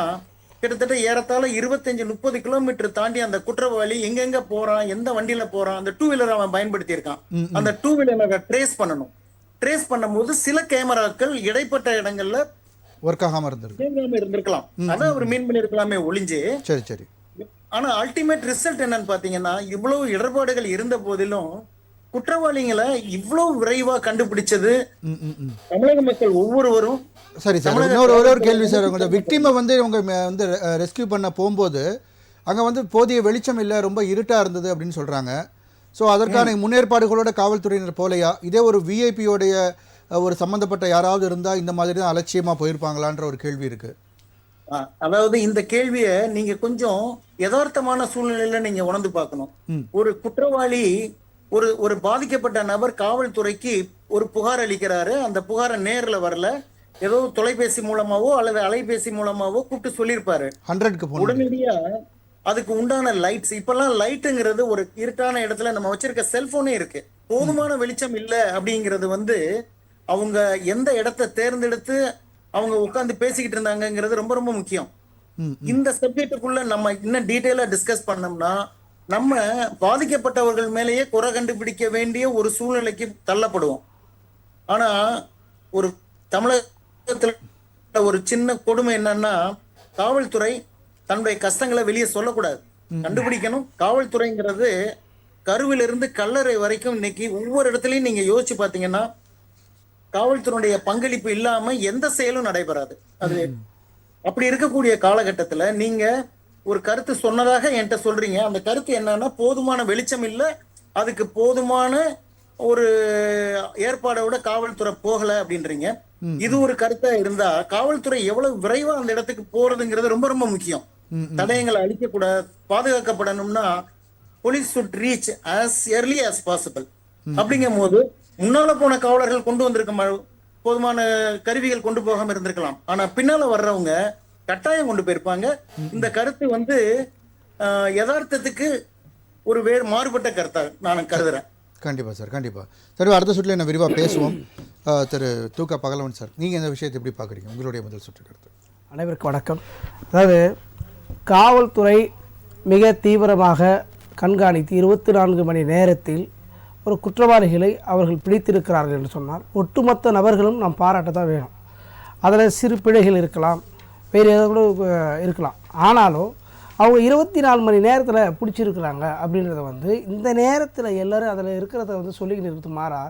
கிட்டத்தட்ட ஏறத்தாழ 25-30 கிலோமீட்டர் தாண்டி அந்த குற்றவாளி எங்கெங்க போறான், எந்த வண்டியில போறான், அந்த 2 வீலர் அவன் பயன்படுத்தி இருக்கான். அந்த 2 வீலரை ட்ரேஸ் பண்ணணும். ட்ரேஸ் பண்ணும்போது சில கேமராக்கள் இடைப்பட்ட இடங்கள்ல
ஒர்க் ஆகாம
இருந்திருக்கலாம். அதான் அவர் மீன் பண்ணிருக்கலாமே ஒளிஞ்சு.
சரி சரி.
ஆனா அல்டிமேட் ரிசல்ட் என்னன்னு பாத்தீங்கன்னா, இவ்வளவு இடர்பாடுகள் இருந்த போதிலும் குற்றவாளிகளை இவ்வளவு விரைவா கண்டுபிடிச்சது தமிழக மக்கள் ஒவ்வொருவரும்.
சரி சார், இன்னொரு ஒரு கேள்வி சார். உங்க விக்டிமை வந்து இவங்க வந்து ரெஸ்கியூ பண்ண போகும்போது அங்கே வந்து போதிய வெளிச்சம் இல்லை, ரொம்ப இருட்டாக இருந்தது அப்படின்னு சொல்கிறாங்க. ஸோ அதற்கான முன்னேற்பாடுகளோட காவல்துறையினர் போலையா? இதே ஒரு விஐபியோடைய ஒரு சம்மந்தப்பட்ட யாராவது இருந்தால் இந்த மாதிரி தான் அலட்சியமாக போயிருப்பாங்களான்ற ஒரு கேள்வி இருக்கு.
அதாவது இந்த கேள்வியை நீங்க கொஞ்சம் யதார்த்தமான சூழ்நிலையில நீங்க உணர்ந்து பார்க்கணும். ஒரு குற்றவாளி, ஒரு பாதிக்கப்பட்ட நபர் காவல்துறைக்கு ஒரு புகார் அளிக்கிறாரு. அந்த புகாரை நேர்ல வரல, ஏதோ தொலைபேசி மூலமாவோ அல்லது அலைபேசி மூலமாவோ கூப்பிட்டு சொல்லியிருப்பாரு.
100க்கு
உடனடியா அதுக்கு உண்டான லைட்ஸ், இப்பெல்லாம் லைட்டுங்கிறது ஒரு இருட்டான இடத்துல நம்ம வச்சிருக்க செல்போனே இருக்கு. போதுமான வெளிச்சம் இல்லை அப்படிங்கிறது வந்து அவங்க எந்த இடத்தை தேர்ந்தெடுத்து அவங்க உட்கார்ந்து பேசிக்கிட்டு இருந்தாங்கிறது ரொம்ப ரொம்ப முக்கியம். இந்த சப்ஜெக்டுக்குள்ள நம்ம இன்னும் டீட்டெயிலா டிஸ்கஸ் பண்ணோம்னா நம்ம பாதிக்கப்பட்டவர்கள் மேலேயே குறை கண்டுபிடிக்க வேண்டிய ஒரு சூழ்நிலைக்கு தள்ளப்படுவோம். ஆனா ஒரு தமிழகத்துல ஒரு சின்ன கொடுமை என்னன்னா, காவல்துறை தன்னுடைய கஷ்டங்களை வெளியே சொல்லக்கூடாது, கண்டுபிடிக்கணும். காவல்துறைங்கிறது கருவிலிருந்து கல்லறை வரைக்கும் இன்னைக்கு ஒவ்வொரு இடத்துலயும் நீங்க யோசிச்சு பாத்தீங்கன்னா காவல்துறையுடைய பங்களிப்பு இல்லாம எந்த செயலும் நடைபெறாது. அது அப்படி இருக்கக்கூடிய காலகட்டத்துல நீங்க ஒரு கருத்து சொன்னதாக என்கிட்ட சொல்றீங்க. அந்த கருத்து என்னன்னா, போதுமான வெளிச்சம் இல்லை, அதுக்கு போதுமான ஒரு ஏற்பாடோட காவல்துறை போகல அப்படின்றீங்க. இது ஒரு கருத்தா இருந்தா காவல்துறை எவ்வளவு விரைவா அந்த இடத்துக்கு போறதுங்கிறது ரொம்ப ரொம்ப முக்கியம். தடயங்களை அழிக்கக்கூடாது, பாதுகாக்கப்படணும்னா police should reach as early as possible. அப்படிங்கும் போது முன்னால போன காவலர்கள் கொண்டு வந்திருக்க போதுமான கருவிகள் கொண்டு போகாம இருந்திருக்கலாம். ஆனா பின்னால வர்றவங்க கட்டாயம் கொண்டு போயிருப்பாங்க. இந்த கருத்து வந்து யதார்த்தத்துக்கு ஒரு மாறுபட்ட கருத்தா நான் கருதுறேன்.
கண்டிப்பா சார், கண்டிப்பா. சரி, அடுத்த சுற்றில் என்ன விரிவாக பேசுவோம். திரு தூக்க பகலவன் சார், நீங்கள் இந்த விஷயத்தை எப்படி பார்க்குறீங்க? உங்களுடைய முதல் சுற்று கருத்து.
அனைவருக்கும் வணக்கம். அதாவது காவல்துறை மிக தீவிரமாக கண்காணித்து 24 மணி நேரத்தில் ஒரு குற்றவாளிகளை அவர்கள் பிடித்திருக்கிறார்கள் என்று சொன்னால் ஒட்டுமொத்த நபர்களும் நாம் பாராட்ட தான் வேணும். அதில் சிறு பிழைகள் இருக்கலாம், வேறு ஏதாவது கூட இருக்கலாம். ஆனாலும் அவங்க 24 மணி நேரத்தில் பிடிச்சிருக்கிறாங்க அப்படின்றத வந்து இந்த நேரத்தில் எல்லோரும் அதில் இருக்கிறத வந்து சொல்லிக்கிட்டு இருக்கிறது மாறா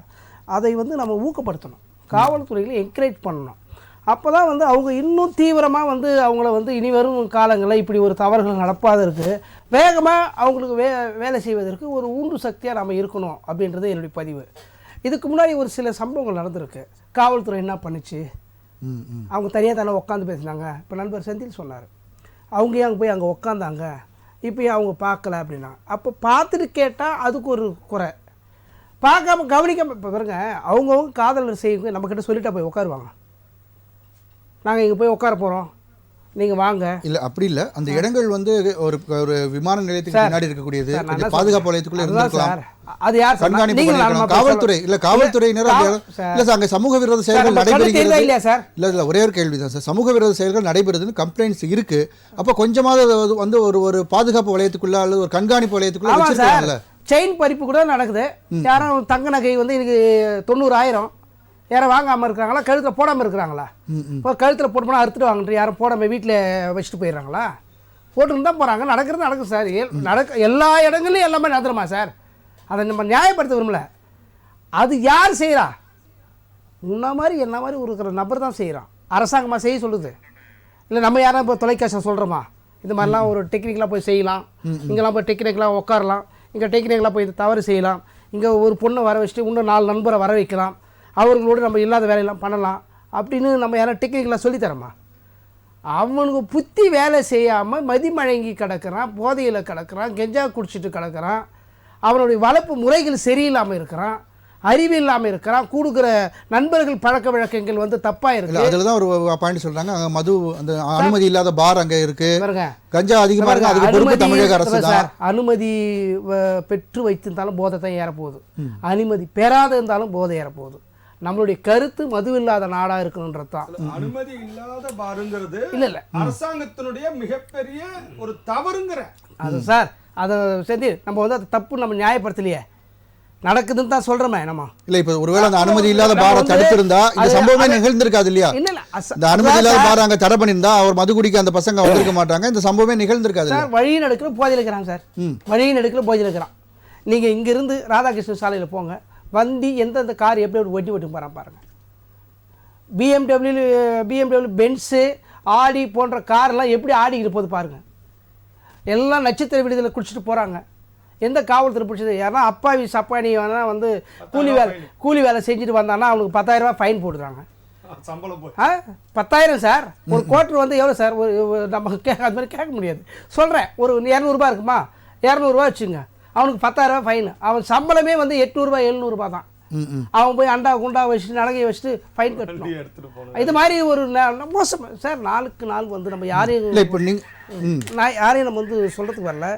அதை வந்து நம்ம ஊக்கப்படுத்தணும், காவல்துறையில் என்கரேஜ் பண்ணணும். அப்போ தான் வந்து அவங்க இன்னும் தீவிரமாக வந்து அவங்கள வந்து இனி வரும் காலங்களில் இப்படி ஒரு தவறுகள் நடப்பாதற்கு வேகமாக அவங்களுக்கு வேலை செய்வதற்கு ஒரு ஊன்று சக்தியாக நம்ம இருக்கணும் அப்படின்றது என்னுடைய பதிவு. இதுக்கு முன்னாடி ஒரு சில சம்பவங்கள் நடந்திருக்கு. காவல்துறை என்ன பண்ணிச்சு, அவங்க தனியாக தானே உட்காந்து பேசினாங்க. இப்போ நண்பர் செந்தில் சொன்னார், அவங்க ஏன் போய் அங்கே உட்காந்தாங்க, இப்போ அவங்க பார்க்கல அப்படின்னா. அப்போ பார்த்துட்டு கேட்டால் அதுக்கு ஒரு குறை, பார்க்காம கவனிக்காம. இப்போ பாருங்க, அவங்கவுங்க காதலர் செய்யுங்க நம்மக்கிட்ட சொல்லிட்டா போய் உட்காருவாங்க, நாங்கள் இங்கே போய் உட்கார போகிறோம், நீங்கள் வாங்க. இல்லை அப்படி இல்லை, அந்த இடங்கள் வந்து ஒரு விமான நிலையத்துக்கு முன்னாடி இருக்கக்கூடியது, பாதுகாப்பு வலயத்துக்குள்ளே இருந்திருக்கலாம். அது யார் கண்காணிப்பு? காவல்துறை இல்லை, காவல்துறையினர் இல்லை சார். அங்கே சமூக விரோத செயல்கள் நடைபெறுகிறது இல்லையா சார்? இல்லை இல்லை, ஒரே ஒரு கேள்வி தான் சார். சமூக விரோத செயல்கள் நடைபெறுதுன்னு கம்ப்ளைண்ட்ஸ் இருக்கு. அப்போ கொஞ்சமாவது வந்து ஒரு பாதுகாப்பு வலயத்துக்குள்ள அல்லது ஒரு கண்காணிப்பு வலயத்துக்குள்ள வச்சிருக்காங்கல்ல. செயின் பறிப்பு கூட நடக்குது. யாரும் தங்க நகை வந்து எனக்கு 90,000 யாரும் வாங்காமல் இருக்கிறாங்களா, கழுத்தில் போடாமல் இருக்கிறாங்களா? இப்போ கழுத்தில் போட்டு போனால் அறுத்துட்டு வாங்கிட்டு யாரும் போடாமல் வீட்டில் வச்சுட்டு போயிடுறாங்களா? போட்டுன்னு தான் போகிறாங்க. நடக்கும் சார், எல்லா இடங்கள்லையும் எல்லாமே நடந்துருமா சார்? அதை நம்ம நியாயப்படுத்த விரும்பல. அது யார் செய்கிறா? உன்ன மாதிரி என்ன மாதிரி இருக்கிற நபர் தான் செய்கிறான். அரசாங்கமாக செய்ய சொல்லுது, இல்லை நம்ம யாரும் இப்போ தொலைக்காட்சியில் சொல்கிறோமா இது மாதிரிலாம் ஒரு டெக்னிக்கலாக போய் செய்யலாம், இங்கெல்லாம் போய் டெக்னிக்கலாக உட்காரலாம், இங்கே டெக்னிக்கலாக போய் தவறு செய்யலாம், இங்கே ஒரு பொண்ணை வர வச்சுட்டு இன்னும் 4 நண்பரை வர வைக்கலாம், அவர்களோடு நம்ம இல்லாத வேலையெல்லாம் பண்ணலாம் அப்படின்னு நம்ம யாரும் டெக்னிக்கலாக சொல்லித்தரமா? அவனுக்கு புத்தி வேலை செய்யாமல் மதிமழங்கி கிடக்கிறான், போதையில் கிடக்கிறான், கெஞ்சா குடிச்சிட்டு கிடக்கிறான், அவனுடைய வளர்ப்பு முறைகள் சரியில்லாமல் இருக்கிறான், அறிவு இல்லாமல் இருக்கிறான், கொடுக்குற நண்பர்கள் பழக்க வழக்கங்கள் வந்து தப்பாக இருக்குது.
அதில் தான் ஒரு பாயிண்ட் சொல்கிறாங்க, அங்கே மது அந்த அனுமதி இல்லாத பார் அங்கே இருக்குது, கஞ்சா அதிகமாக இருக்குது, அதுக்கு பொறுப்பு தமிழக அரசு தான்.
அனுமதி பெற்று வைத்திருந்தாலும் போதை தான் ஏறப்போகுது, அனுமதி பெறாத இருந்தாலும் போதை ஏறப்போகுது. நம்மளுடைய கருத்து மது இல்லாத நாடா இருக்கணும்ன்றது தான்.
அனுமதி இல்லாத பாருங்கிறது
இல்ல
அரசாங்கத்தினுடைய மிகப்பெரிய ஒரு தவறுங்கிற
அது சார். அதை சரி நம்ம வந்து அது தப்பு நம்ம நியாயப்படுத்தலையே, நடக்குதுன்னு தான் சொல்றோமே நம்ம.
இல்ல இப்ப ஒருவேளை அந்த அனுமதி இல்லாத பாரை தடுத்திருந்தா இந்த சம்பவமே நிகழ்ந்திருக்காது இல்லையா?
இல்ல
இந்த அனுமதி இல்லாத பார் அங்க தடை பண்ணியிருந்தா அவர் மது குடிக்க அந்த பசங்க வந்திருக்க மாட்டாங்க, இந்த சம்பவமே நிகழ்ந்திருக்காது
சார். வழியின் எடுக்கிற போதையில் இருக்கிறான் சார், வழியின் எடுக்கிற போதையில் இருக்கிறான். நீங்க இங்க இருந்து ராதாகிருஷ்ணன் சாலையில போங்க, வண்டி எந்தெந்த கார் எப்படி எப்படி ஒட்டி போகிறான் பாருங்க. பிஎம்டபிள்யூ பென்ஸு ஆடி போன்ற கார்லாம் எப்படி ஆடிக்கிட்டு போகுது பாருங்க. எல்லாம் நட்சத்திர விடுதலை குடிச்சிட்டு போகிறாங்க. எந்த காவல்துறை பிடிச்சது? யாருன்னா அப்பாவி சப்பானி வேணா வந்து கூலி வேலை செஞ்சுட்டு வந்தான்னா அவனுக்கு 10,000 ரூபாய் ஃபைன் போடுறாங்க.
சம்பளம்
10,000 சார். ஒரு கோட்டர் வந்து எவ்வளோ சார்? ஒரு நமக்கு அது மாதிரி கேட்க முடியாது. சொல்கிறேன், ஒரு 200 ரூபாய் இருக்குமா, 200 ரூபா வச்சுங்க, அவனுக்கு 10,000 ரூபாய் ஃபைன். அவன் சம்பளமே வந்து 800 ரூபாய் 700 ரூபாய் தான். அவன் போய் அண்டா குண்டா வச்சுட்டு நலகையை வச்சுட்டு ஃபைன் கட்டணும். இது மாதிரி ஒரு மோசம் சார். நாளுக்கு நாள் வந்து நம்ம யாரையும் நம்ம வந்து சொல்கிறதுக்கு வரல,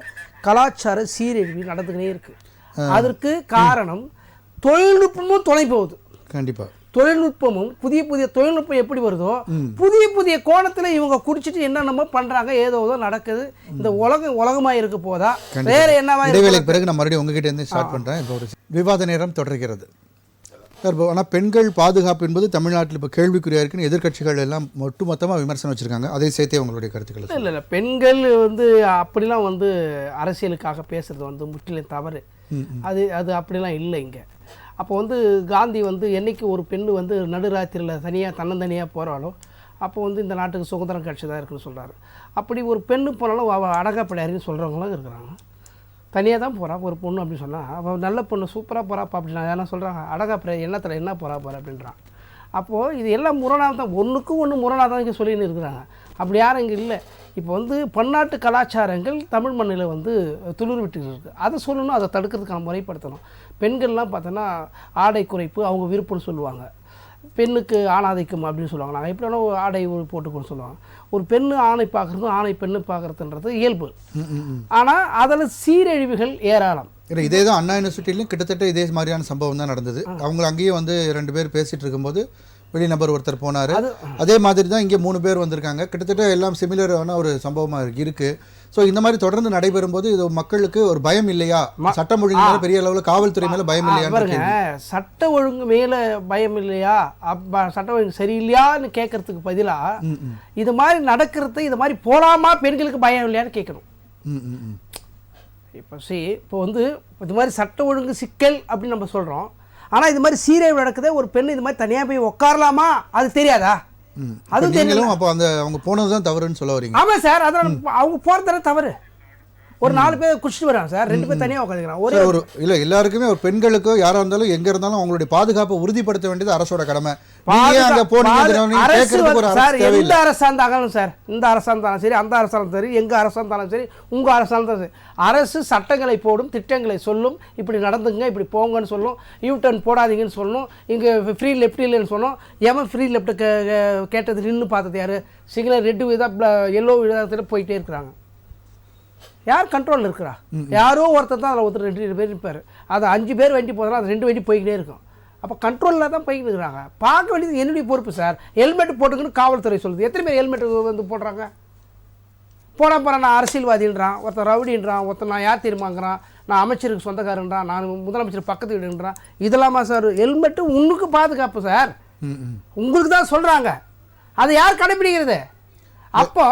கலாச்சார சீரழிவு நடந்துக்கிட்டே இருக்கு. அதற்கு காரணம் தொழில்நுட்பமும் துணை போகுது.
கண்டிப்பாக
தொழில்நுட்பமும் புதிய தொழில்நுட்பம் எப்படி வருதோ புதிய கோணத்தில் இவங்க குடிச்சிட்டு என்னென்னமோ பண்றாங்க, ஏதோ நடக்குது. இந்த உலகமாக இருக்க போதா வேற என்னவா?
இடைவேளைக்கு பிறகு நான் மறுபடியும் உங்ககிட்ட இருந்து ஸ்டார்ட் பண்றேன். இப்போ ஒரு விவாத நேரம் தொடர்கிறது சார். ஆனால் பெண்கள் பாதுகாப்பு என்பது தமிழ்நாட்டில் இப்போ கேள்விக்குறியா இருக்குன்னு எதிர்க்கட்சிகள் எல்லாம் ஒட்டுமொத்தமாக விமர்சனம் வச்சிருக்காங்க. அதை சேர்த்தே உங்களுடைய கருத்துக்கள்.
இல்லை பெண்கள் வந்து அப்படிலாம் வந்து அரசியலுக்காக பேசுறது வந்து முற்றிலும் தவறு. அது அப்படிலாம் இல்லை இங்கே. அப்போ வந்து காந்தி வந்து என்னைக்கு ஒரு பெண்ணு வந்து நடுராத்திரியில் தன்னந்தனியாக போகிறாலோ அப்போ வந்து இந்த நாட்டுக்கு சுதந்திரம் கட்சி தான் இருக்குன்னு சொல்கிறாரு. அப்படி ஒரு பெண்ணு போனாலும் அவள் அடகாப்படையாரின்னு சொல்கிறவங்களும் இருக்கிறாங்க. தனியாக தான் போகிறா ஒரு பொண்ணு அப்படின்னு சொன்னால் அவள் நல்ல பொண்ணு சூப்பராக போகிறாப்பா அப்படின்னா யாரும் சொல்கிறாங்க அடகாப்படை எண்ணத்தில் என்ன போகிறா அப்படின்றான். அப்போது இது எல்லாம் முரணாக தான், ஒன்றுக்கு ஒன்று முரணாக தான் இங்கே சொல்லின்னு இருக்கிறாங்க. அப்படி யாரும் இங்கே இல்லை. இப்போ வந்து பன்னாட்டு கலாச்சாரங்கள் தமிழ் மண்ணில் வந்து துளிர் விட்டு இருக்குது. அதை சொல்லணும், அதை தடுக்கிறதுக்கான முறைப்படுத்தணும். பெண்கள்லாம் பார்த்தோன்னா ஆடை குறைப்பு அவங்க விருப்பம்னு சொல்லுவாங்க, பெண்ணுக்கு ஆணாதிக்கம் அப்படின்னு சொல்லுவாங்க. நாங்கள் எப்படி வேணால் ஆடை போட்டுக்கணும்னு சொல்லுவாங்க. ஒரு பெண்ணு ஆணை பார்க்குறதும் ஆணை பெண்ணு பார்க்குறதுன்றது இயல்பு. ஆனால் அதில் சீரழிவுகள் ஏராளம்.
இதே தான் அண்ணா யூனிவர்சிட்டிலையும் கிட்டத்தட்ட இதே மாதிரியான சம்பவம் தான் நடந்தது. அவங்க அங்கேயே வந்து 2 பேர் பேசிகிட்டு இருக்கும்போது வெளிநபர் ஒருத்தர் போனார். அதே மாதிரி தான் இங்கே 3 பேர் வந்திருக்காங்க. கிட்டத்தட்ட எல்லாம் சிமிலரான ஒரு சம்பவமாக இருக்குது. ஸோ இந்த மாதிரி தொடர்ந்து நடைபெறும் இது மக்களுக்கு ஒரு பயம் இல்லையா? சட்டம் ஒழுங்கு மேலே பெரிய அளவில் காவல்துறை மேலே பயம் இல்லையா?
சட்ட ஒழுங்கு மேலே பயம் இல்லையா, சட்ட ஒழுங்கு சரியில்லையான்னு கேட்கறதுக்கு பதிலாக இது மாதிரி நடக்கிறது, இது மாதிரி போலாமா பெண்களுக்கு பயம் இல்லையான்னு கேட்கணும். இப்போ வந்து இது மாதிரி சட்ட ஒழுங்கு சிக்கல் அப்படின்னு நம்ம சொல்கிறோம். ஆனால் இது மாதிரி சீரழிவு நடக்குதே, ஒரு பெண் இது மாதிரி தனியாக போய் உட்காரலாமா அது தெரியாதா? அது தெரியல.
அப்போ அவங்க போனது தான் தவறுன்னு சொல்ல வரீங்க?
ஆமாம் சார், அதான் அவங்க போகிறதான தவறு. ஒரு 4 பேர் குடிச்சிட்டு வராங்க சார், 2 பேர் தனியாக உட்காந்துக்கிறாங்க.
ஒரு இல்லை எல்லாருக்குமே ஒரு பெண்களுக்கோ யாராக இருந்தாலும் எங்கே இருந்தாலும் அவங்களுடைய பாதுகாப்பை உறுதிப்படுத்த வேண்டியது அரசோட கடமை.
எந்த அரசாங்கம் சார், இந்த அரசாங்கம் சரி, அந்த அரசாங்கம் சரி, எங்க அரசாங்கம் சரி, உங்க அரசாங்கம் சரி, அரசு சட்டங்களை போடும், திட்டங்களை சொல்லும், இப்படி நடந்துங்க, இப்படி போங்கன்னு சொல்லும், யூ டர்ன் போடாதீங்கன்னு சொல்லணும், இங்கே ஃப்ரீ லெஃப்ட் இல்லைன்னு சொல்லணும். எவன் ஃப்ரீ லெஃப்ட் கேட்டது நின்று பார்த்தது யாரு? சிக்னல் ரெட்டு விதா எல்லோ விதத்தில் போயிட்டே இருக்கிறாங்க. யார் கண்ட்ரோலில் இருக்கிறா? யாரோ ஒருத்தர் தான் அதில் ஒருத்தர் 2 பேர் இருப்பார். அது 5 பேர் வண்டி போதுனா அது 2 வண்டி போய்கிட்டே இருக்கும். அப்போ கண்ட்ரோலில் தான் போய்கிட்டு இருக்கிறாங்க. பார்க்க வேண்டியது என்னுடைய பொறுப்பு சார். ஹெல்மெட் போட்டுக்குன்னு காவல்துறை சொல்லுது. எத்தனை பேர் ஹெல்மெட் வந்து போடுறாங்க? போகிறேன் நான் அரசியல்வாதின்றான், ஒருத்தன் ரவுடின்றான், ஒருத்தன் நான் யார் தீர்மாங்கிறான், நான் அமைச்சருக்கு சொந்தக்காரன்றான், நான் முதலமைச்சர் பக்கத்து வீடுன்றான். இதெல்லாமா சார் ஹெல்மெட்டு? உனக்கு பாதுகாப்பு சார், உங்களுக்கு தான் சொல்கிறாங்க. அதை யார் கடைபிடிக்கிறது? அப்போ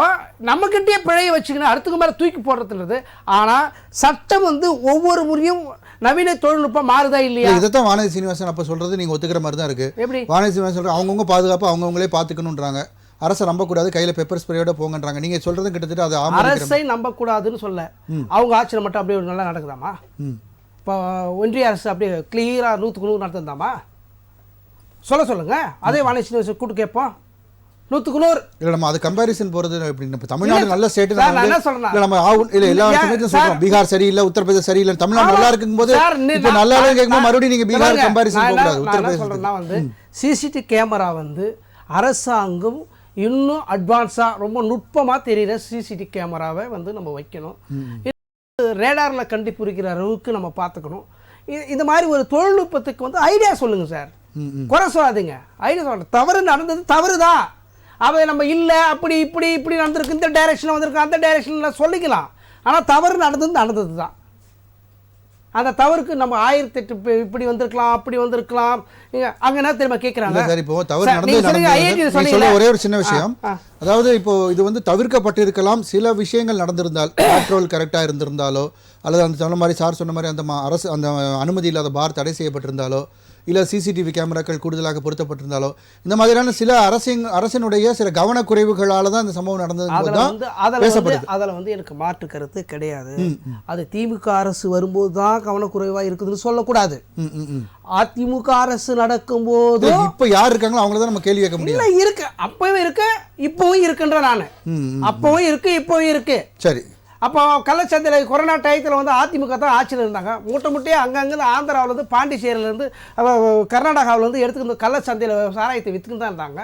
நம்மக்கிட்டே பிழைய வச்சுக்கணும், அடுத்துக்கு மேலே தூக்கி போடுறதுன்றது. ஆனால் சட்டம் வந்து ஒவ்வொரு முறையும் நவீன தொழில்நுட்பம் மாறுதா இல்லையா?
இதைத்தான் வானதி சீனிவாசன் அப்போ சொல்கிறது நீங்கள் ஒத்துக்கிற மாதிரி தான் இருக்குது.
எப்படி
வானதி சீனிவாசன் சொல்கிறாங்க அவங்கவுங்க பாதுகாப்பு அவங்கவுங்களே பார்த்துக்கணுன்றாங்க, அரசை நம்பக்கூடாது, கையில் பெப்பர் ஸ்ப்ரேயோட போங்கன்றாங்க. நீங்கள் சொல்கிறது கிட்டத்தட்ட அது
அரசை நம்பக்கூடாதுன்னு சொல்ல, அவங்க ஆட்சியில் மட்டும் அப்படியே நல்லா நடக்குதாமா? இப்போ ஒன்றிய அரசு அப்படியே கிளியராக 100க்கு 100 நடத்துதாமா? சொல்லுங்கள். அதே வானதி சீனிவாசன் கூட்டு கேட்போம். 100க்கு 100
இல்லை நம்ம அது கம்பேரிசன் போகிறது அப்படின்னு. இப்போ தமிழ்நாடு நல்ல ஸ்டேட் இல்லை, நம்ம இல்லை எல்லா சமயத்திலும் சொல்கிறோம் பீகார் சரியில்லை, உத்தரப்பிரதேச சரியில்லை. தமிழ்நாடு நல்லா இருக்கும்போது இப்போ நல்லா கேட்கும்போது மறுபடியும் நீங்கள் பீகார் கம்பேரிசன் போகக்கூடாது.
உத்தரப்பிரதேசம் வந்து சிசிடிவி கேமரா வந்து அரசாங்கம் இன்னும் அட்வான்ஸாக ரொம்ப நுட்பமாக தெரிகிற சிசிடிவி கேமராவை வந்து நம்ம வைக்கணும். ரேடாரில் கண்டுபிடிக்கிற அளவுக்கு நம்ம பார்த்துக்கணும். இந்த மாதிரி ஒரு தொழில்நுட்பத்துக்கு வந்து ஐடியா சொல்லுங்கள் சார். குறை சொல்லாதீங்க. ஐடியா சொல்கிறேன், தவறு நடந்தது தவறு தான். அதை நம்ம இல்லை அப்படி இப்படி இப்படி நடந்திருக்கு, இந்த டைரெக்ஷனில் வந்திருக்கு, அந்த டைரெக்ஷனில் சொல்லிக்கலாம். ஆனால் தவறு நடந்தது தான். அந்த தவறுக்கு நம்ம 1008 இப்படி வந்திருக்கலாம் அப்படி வந்திருக்கலாம். அங்கே என்ன திரும்ப கேட்குறாங்க
சார். இப்போ தவறு நடந்து ஒரே ஒரு சின்ன விஷயம், அதாவது இப்போ இது வந்து தவிர்க்கப்பட்டிருக்கலாம். சில விஷயங்கள் நடந்திருந்தால், பெட்ரோல் கரெக்டாக இருந்திருந்தாலோ, அல்லது அந்த சொன்ன மாதிரி சார் சொன்ன மாதிரி அந்த அரசு அந்த அனுமதி இல்லாத பார் தடை செய்யப்பட்டிருந்தாலோ, இல்லை சிசிடிவி கேமராக்கள் கூடுதலாக பொருத்தப்பட்டிருந்தாலோ, இந்த மாதிரியான சில அரசினுடைய சில கவனக்குறைவுகளால் தான் இந்த சம்பவம் நடந்தது.
அதில் வந்து எனக்கு மாற்று கருத்து கிடையாது. அது திமுக அரசு வரும்போது தான் கவனக்குறைவாக இருக்குதுன்னு சொல்லக்கூடாது. அதிமுக அரசு நடக்கும்போது
இப்போ யார் இருக்காங்களோ அவங்கள தான் நம்ம கேள்வி கேட்க முடியும்.
இல்லை இருக்கு, அப்பவும் இருக்கு இப்பவும் இருக்குன்ற நான். அப்பவும் இருக்கு இப்பவும் இருக்கு.
சரி.
அப்போ கள்ளச்சந்தையில் கொரோனா டயத்தில் வந்து அதிமுக தான் ஆட்சியில் இருந்தாங்க. மூட்டையே அங்கங்கே ஆந்திராவிலேருந்து பாண்டிச்சேரியிலேருந்து கர்நாடகாவிலேருந்து எடுத்துக்கிட்டு கள்ளச்சந்தையில் சாராயத்தை விற்றுக்கிட்டு தான் இருந்தாங்க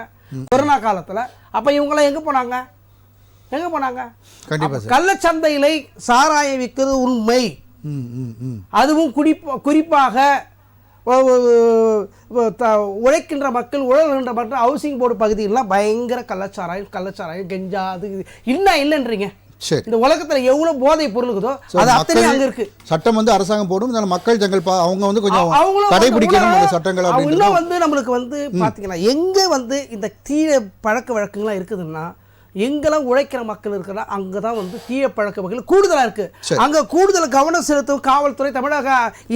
கொரோனா காலத்தில். அப்போ இவங்களாம் எங்கே போனாங்க? கண்டிப்பாக கள்ளச்சந்தையில் சாராயம் விற்கிறது உண்மை. அதுவும் குறிப்பாக உழைக்கின்ற மக்கள், உழல்கின்ற மக்கள், ஹவுசிங் போர்டு பகுதிகளெலாம் பயங்கர கள்ளச்சாராயம் கெஞ்சா அது இல்லைன்றீங்க. இந்த உலகத்துல எவ்வளவு போதை பொருள் இருக்குதோ அது அத்தனை அங்க இருக்கு.
சட்டம் வந்து அரசாங்கம் போடும், மக்கள் தங்கள் அவங்க வந்து கொஞ்சம் கடைபிடிக்கணும் அந்த சட்டங்கள்.
இன்னும் வந்து நம்மளுக்கு வந்து பாத்தீங்கன்னா எங்க வந்து இந்த தீய பழக்க வழக்கங்கள்லாம் இருக்குதுன்னா, எங்கெல்லாம் உழைக்கிற மக்கள் இருக்கிறா அங்கதான் வந்து தீய பழக்க வகைகள் கூடுதலா இருக்கு. அங்க கூடுதல் கவனம் செலுத்தும் காவல்துறை தமிழக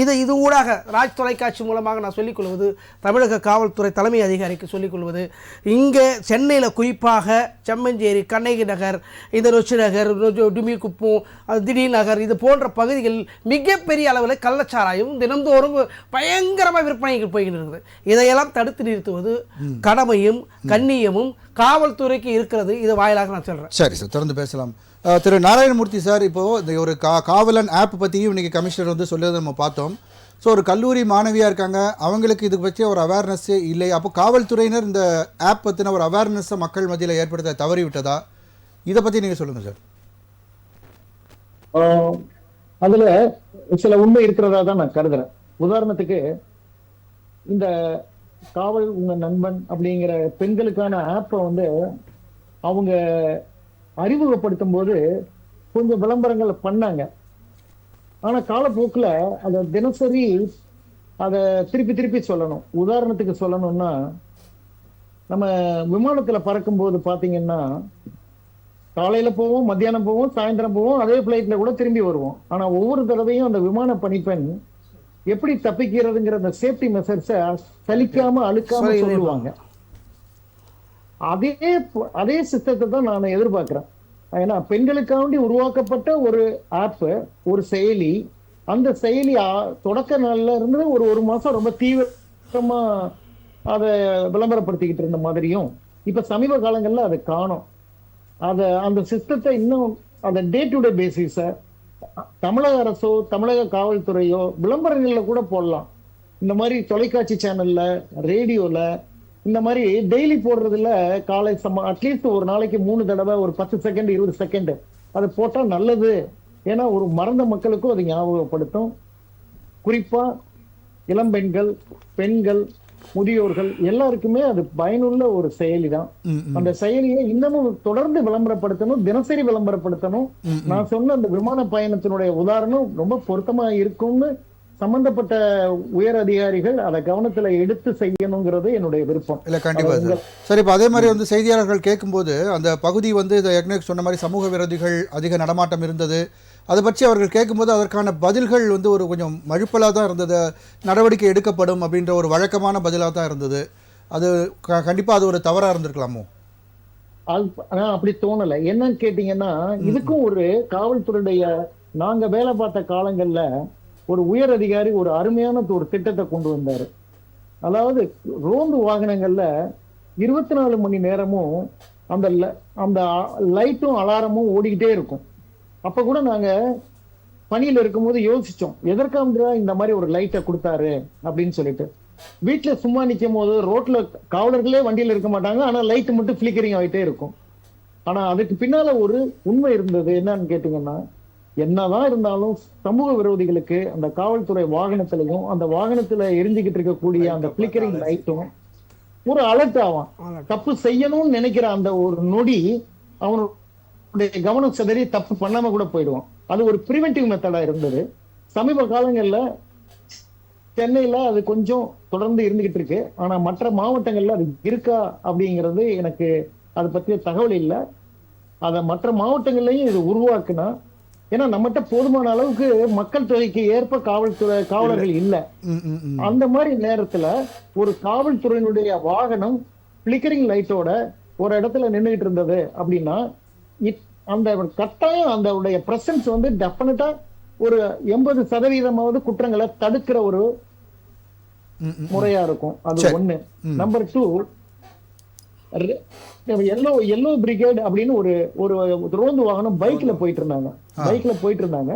இது ஊடாக ராஜ் தொலைக்காட்சி மூலமாக நான் சொல்லிக் கொள்வது, தமிழக காவல்துறை தலைமை அதிகாரிக்கு சொல்லிக் கொள்வது, இங்கே சென்னையில் குறிப்பாக செம்மஞ்சேரி, கண்ணகி நகர், இந்த நொச்சி நகர், டுமிக்குப்பம், திடீர் நகர், இது போன்ற பகுதிகளில் மிகப்பெரிய அளவில் கள்ளச்சாராயம் தினந்தோறும் பயங்கரமாக விற்பனைகள் போய்கிட்டு இருக்குது. இதையெல்லாம் தடுத்து நிறுத்துவது கடமையும் கண்ணியமும் காவல்துறைக்கு இருக்கிறது. இது வாயிலாக நான் சொல்றேன்.
சரி சார், தொடர்ந்து பேசலாம். திரு நாராயணமூர்த்தி சார், இப்போ இந்த ஒரு காவலன் ஆப் பற்றியும் இன்னைக்கு கமிஷனர் வந்து சொல்லுறது நம்ம பார்த்தோம். ஸோ ஒரு கல்லூரி மாணவியாக இருக்காங்க, அவங்களுக்கு இது பற்றி ஒரு அவேர்னஸ்ஸே இல்லை. அப்போ காவல்துறையினர் இந்த ஆப் பற்றின ஒரு அவேர்னஸை மக்கள் மத்தியில் ஏற்படுத்த தவறிவிட்டதா? இதை பற்றி நீங்கள் சொல்லுங்கள் சார்.
அதில் சில உண்மை இருக்கிறதா தான் நான் கருதுறேன். உதாரணத்துக்கு இந்த காவல் உங்க நண்பன் அப்படிங்கிற பெண்களுக்கான ஆப்பை வந்து அவங்க அறிமுகப்படுத்தும் போது கொஞ்சம் விளம்பரங்கள் பண்ணாங்க. ஆனா காலப்போக்கில் அதை தினசரி அதை திருப்பி சொல்லணும். உதாரணத்துக்கு சொல்லணும்னா, நம்ம விமானத்துல பறக்கும் போது பாத்தீங்கன்னா காலையில போவோம், மத்தியானம் போவோம், சாயந்தரம் போவோம், அதே பிளைட்ல கூட திரும்பி வருவோம். ஆனா ஒவ்வொரு தடவையும் அந்த விமான பணிப்பெண் எப்படி தப்பிக்கிறதுங்கிற அந்த சேஃப்டி மெஷர்ஸை சலிக்காம அழுக்காம சொல்லுவாங்க. அதே சிஸ்டத்தை தான் நான் எதிர்பார்க்கிறேன். ஏன்னா பெண்களுக்காண்டி உருவாக்கப்பட்ட ஒரு ஆப், ஒரு செயலி, அந்த செயலி தொடக்க நாள்ல இருந்து ஒரு மாசம் ரொம்ப தீவிரமா அதை விளம்பரப்படுத்திக்கிட்டு இருந்த மாதிரியும் இப்ப சமீப காலங்கள்ல அதை காணோம். அந்த சிஸ்டத்தை இன்னும் அந்த டே டு டே பேசிஸ தமிழக அரசோ தமிழக காவல்துறையோ விளம்பரங்கள்ல கூட போடலாம். இந்த மாதிரி தொலைக்காட்சி சேனல்ல, ரேடியோல இந்த மாதிரி டெய்லி போடுறதுல காலை அட்லீஸ்ட் ஒரு நாளைக்கு 3 தடவை ஒரு 10 செகண்ட் 20 செகண்ட் அதை போட்டா நல்லது. ஏன்னா ஒரு மறந்த மக்களுக்கும் அது ஞாபகப்படுத்தும். குறிப்பா இளம்பெண்கள், பெண்கள், முதியோர்கள் எல்லாருக்குமே அது பயனுள்ள ஒரு செயலி தான். அந்த செயலியை இன்னமும் தொடர்ந்து விளம்பரப்படுத்தணும், தினசரி விளம்பரப்படுத்தணும். நான் சொன்ன அந்த விமான பயணத்தினுடைய உதாரணம் ரொம்ப பொருத்தமா இருக்கும்னு சம்பந்தப்பட்ட உயர் அதிகாரிகள் அதை கவனத்துல எடுத்து செய்யணுங்கிறது என்னுடைய விருப்பம்.
இல்ல கண்டிப்பா சார். சரி, இப்போ அதே மாதிரி வந்து செய்தியாளர்கள் கேட்கும்போது அந்த பகுதி வந்து ஏற்கனவே சொன்ன மாதிரி சமூக விரோதிகள் அதிக நடமாட்டம் இருந்தது, அதை பற்றி அவர்கள் கேட்கும்போது அதற்கான பதில்கள் வந்து ஒரு கொஞ்சம் மழுப்பலாக தான் இருந்தது. நடவடிக்கை எடுக்கப்படும் அப்படின்ற ஒரு வழக்கமான பதிலாக தான் இருந்தது. அது கண்டிப்பாக அது ஒரு தவறாக இருந்திருக்கலாமோ?
அப்படி தோணலை. என்னன்னு கேட்டீங்கன்னா, இதுக்கும் ஒரு காவல்துறையுடைய நாங்க வேலை பார்த்த காலங்கள்ல ஒரு உயர் அதிகாரி ஒரு அருமையான ஒரு திட்டத்தை கொண்டு வந்தாரு. அதாவது ரோந்து வாகனங்கள்ல 24 மணி நேரமும் அந்த லைட்டும் அலாரமும் ஓடிக்கிட்டே இருக்கும். அப்ப கூட நாங்க பணியில இருக்கும்போது யோசிச்சோம், எதற்காக இந்த மாதிரி ஒரு லைட்டை கொடுத்தாரு அப்படின்னு சொல்லிட்டு. வீட்டுல சும்மா நிற்கும் போது ரோட்ல காவலர்களே வண்டியில இருக்க மாட்டாங்க, ஆனா லைட் மட்டும் பிளிக்கரிங் ஆகிட்டே இருக்கும். ஆனா அதுக்கு பின்னால ஒரு உண்மை இருந்தது. என்னன்னு கேட்டீங்கன்னா, என்னதான் இருந்தாலும் சமூக விரோதிகளுக்கு அந்த காவல்துறை வாகனத்திலையும் அந்த வாகனத்துல எரிஞ்சுக்கிட்டு இருக்கக்கூடிய அந்த பிளிக்கரிங் லைட்டும் ஒரு அலர்ட் ஆவான். தப்பு செய்யணும்னு நினைக்கிற அந்த ஒரு நொடி அவனுடைய கவனம் சிதறி தப்பு பண்ணாம கூட போயிடுவான். அது ஒரு பிரிவென்டிவ் மெத்தடா இருந்தது. சமீப காலங்கள்ல சென்னையில அது கொஞ்சம் தொடர்ந்து இருந்துகிட்டு இருக்கு. ஆனா மற்ற மாவட்டங்கள்ல அது இருக்கா அப்படிங்கிறது எனக்கு அதை பற்றிய தகவல் இல்லை. அதை மற்ற மாவட்டங்கள்லயும் இது உருவாக்குனா, ஏன்னா நம்மகிட்ட போதுமான அளவுக்கு மக்கள் தொகைக்கு ஏற்ப காவலர்கள் இல்லை. அந்த மாதிரி நேரத்துல ஒரு காவல்துறையினுடைய வாகனம் பிளிக்கரிங் லைட்டோட ஒரு இடத்துல நின்றுகிட்டு இருந்தது அப்படின்னா அந்த கட்டாயம் அந்த பிரசன்ஸ் வந்து டெஃபினட்டா ஒரு 80% குற்றங்களை தடுக்கிற ஒரு முறையா இருக்கும். அது ஒண்ணு. நம்பர் 2, எல்லோ பிரிகேட் அப்படின்னு ஒரு ரோந்து வாகனம் பைக்ல போயிட்டு இருந்தாங்க.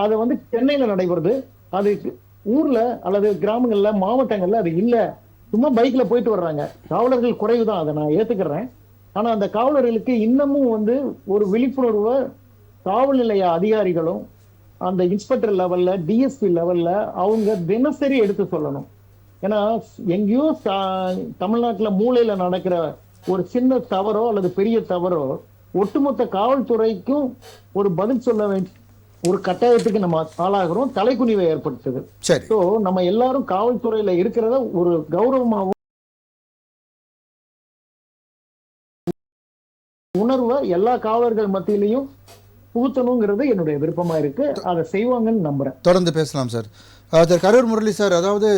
அது வந்து சென்னையில நடைபெறுது. அது ஊர்ல அல்லது கிராமங்கள்ல மாவட்டங்கள்ல அது இல்ல, சும்மா பைக்ல போயிட்டு வர்றாங்க. காவலர்கள் குறைவுதான், அதை நான் ஏத்துக்கிறேன். ஆனா அந்த காவலர்களுக்கு இன்னமும் வந்து ஒரு விழிப்புணர்வை காவல் நிலைய அதிகாரிகளும் அந்த இன்ஸ்பெக்டர் லெவல்ல, டிஎஸ்பி லெவல்ல அவங்க தினசரி எடுத்து சொல்லணும். ஏன்னா எங்கேயோ தமிழ்நாட்டுல மூலையில நடக்கிற ஒரு சின்ன தவறோ அல்லது பெரிய தவறோ ஒட்டுமொத்த காவல்துறைக்கும் ஒரு பதில் சொல்ல வேண்டிய ஒரு கட்டாயத்துக்கு நம்ம ஆளாகிறோம். தலைக்குனிவை ஏற்படுத்துது. சோ நம்ம எல்லாரும் காவல்துறையில இருக்கிறத ஒரு கௌரவமாகவும் உணர்வை எல்லா காவலர்கள் மத்தியிலையும் புகுத்தணுங்கிறது என்னுடைய விருப்பமா இருக்கு. அதை செய்வாங்கன்னு நம்புறேன்.
தொடர்ந்து பேசலாம் சார். கரூர் முரளி சார், அதாவது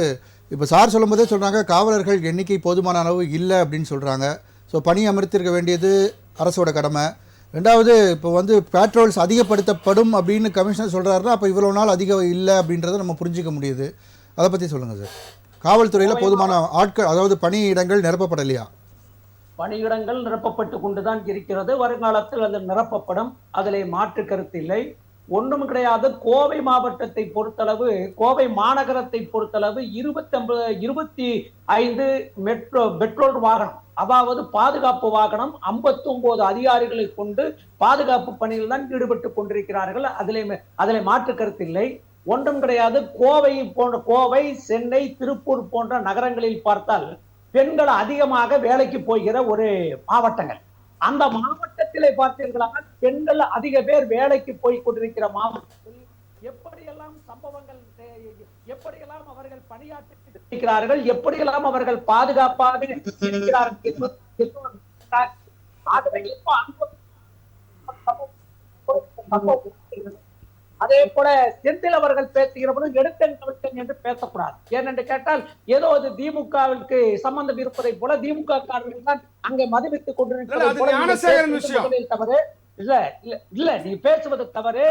இப்போ சார் சொல்லும் போதே சொல்றாங்க காவலர்கள் எண்ணிக்கை போதுமான அளவு இல்லை அப்படின்னு சொல்றாங்க. ஸோ பணி அமர்த்திருக்க வேண்டியது அரசோட கடமை. ரெண்டாவது, இப்போ வந்து பேட்ரோல்ஸ் அதிகப்படுத்தப்படும் அப்படின்னு கமிஷனர் சொல்றாருன்னா அப்போ இவ்வளோ நாள் அதிகம் இல்லை அப்படின்றத நம்ம புரிஞ்சிக்க முடியுது. அதை பற்றி சொல்லுங்கள் சார். காவல்துறையில் போதுமான ஆட்கள், அதாவது பணியிடங்கள் நிரப்பப்படலையா?
பணியிடங்கள் நிரப்பப்பட்டு கொண்டுதான் இருக்கிறது. வருங்காலத்தில் அது நிரப்பப்படும், அதிலே மாற்று கருத்து இல்லை. ஒன்றும் கிடையாது. கோவை மாவட்டத்தை பொறுத்தளவு, கோவை மாநகரத்தை பொறுத்தளவு 25 பெட்ரோல் வாகனம், அதாவது பாதுகாப்பு வாகனம் 59 அதிகாரிகளை கொண்டு பாதுகாப்பு பணியில் தான் ஈடுபட்டு கொண்டிருக்கிறார்கள். அதிலே மாற்று கருத்து இல்லை. ஒன்றும் கிடையாது. கோவை, சென்னை, திருப்பூர் போன்ற நகரங்களில் பார்த்தால் பெண்கள் அதிகமாக வேலைக்கு போகிற ஒரு மாவட்டங்கள். அந்த மாவட்டத்திலே பார்த்தீர்களா, பெண்கள் அதிக பேர் வேலைக்கு போய் கொண்டிருக்கிற மாவட்டத்தில் எப்படியெல்லாம் சம்பவங்கள், எப்படியெல்லாம் அவர்கள் பணியாற்றுகிறார்கள், எப்படியெல்லாம் அவர்கள் பாதுகாப்பாக இருக்கிறார்கள். அதே போல செந்தில் அவர்கள் பேசுகிற பொழுது எடுத்தேன் கவிழ்த்தேன் என்று பேசக்கூடாது. ஏனென்று கேட்டால் ஏதோ அது திமுகவிற்கு சம்பந்தம் இருப்பதை போல திமுக காரர்கள் தான் அங்கே மதிப்பித்துக் கொண்டிருக்கிறது தவறு இல்ல. நீ பேசுவது தவறு.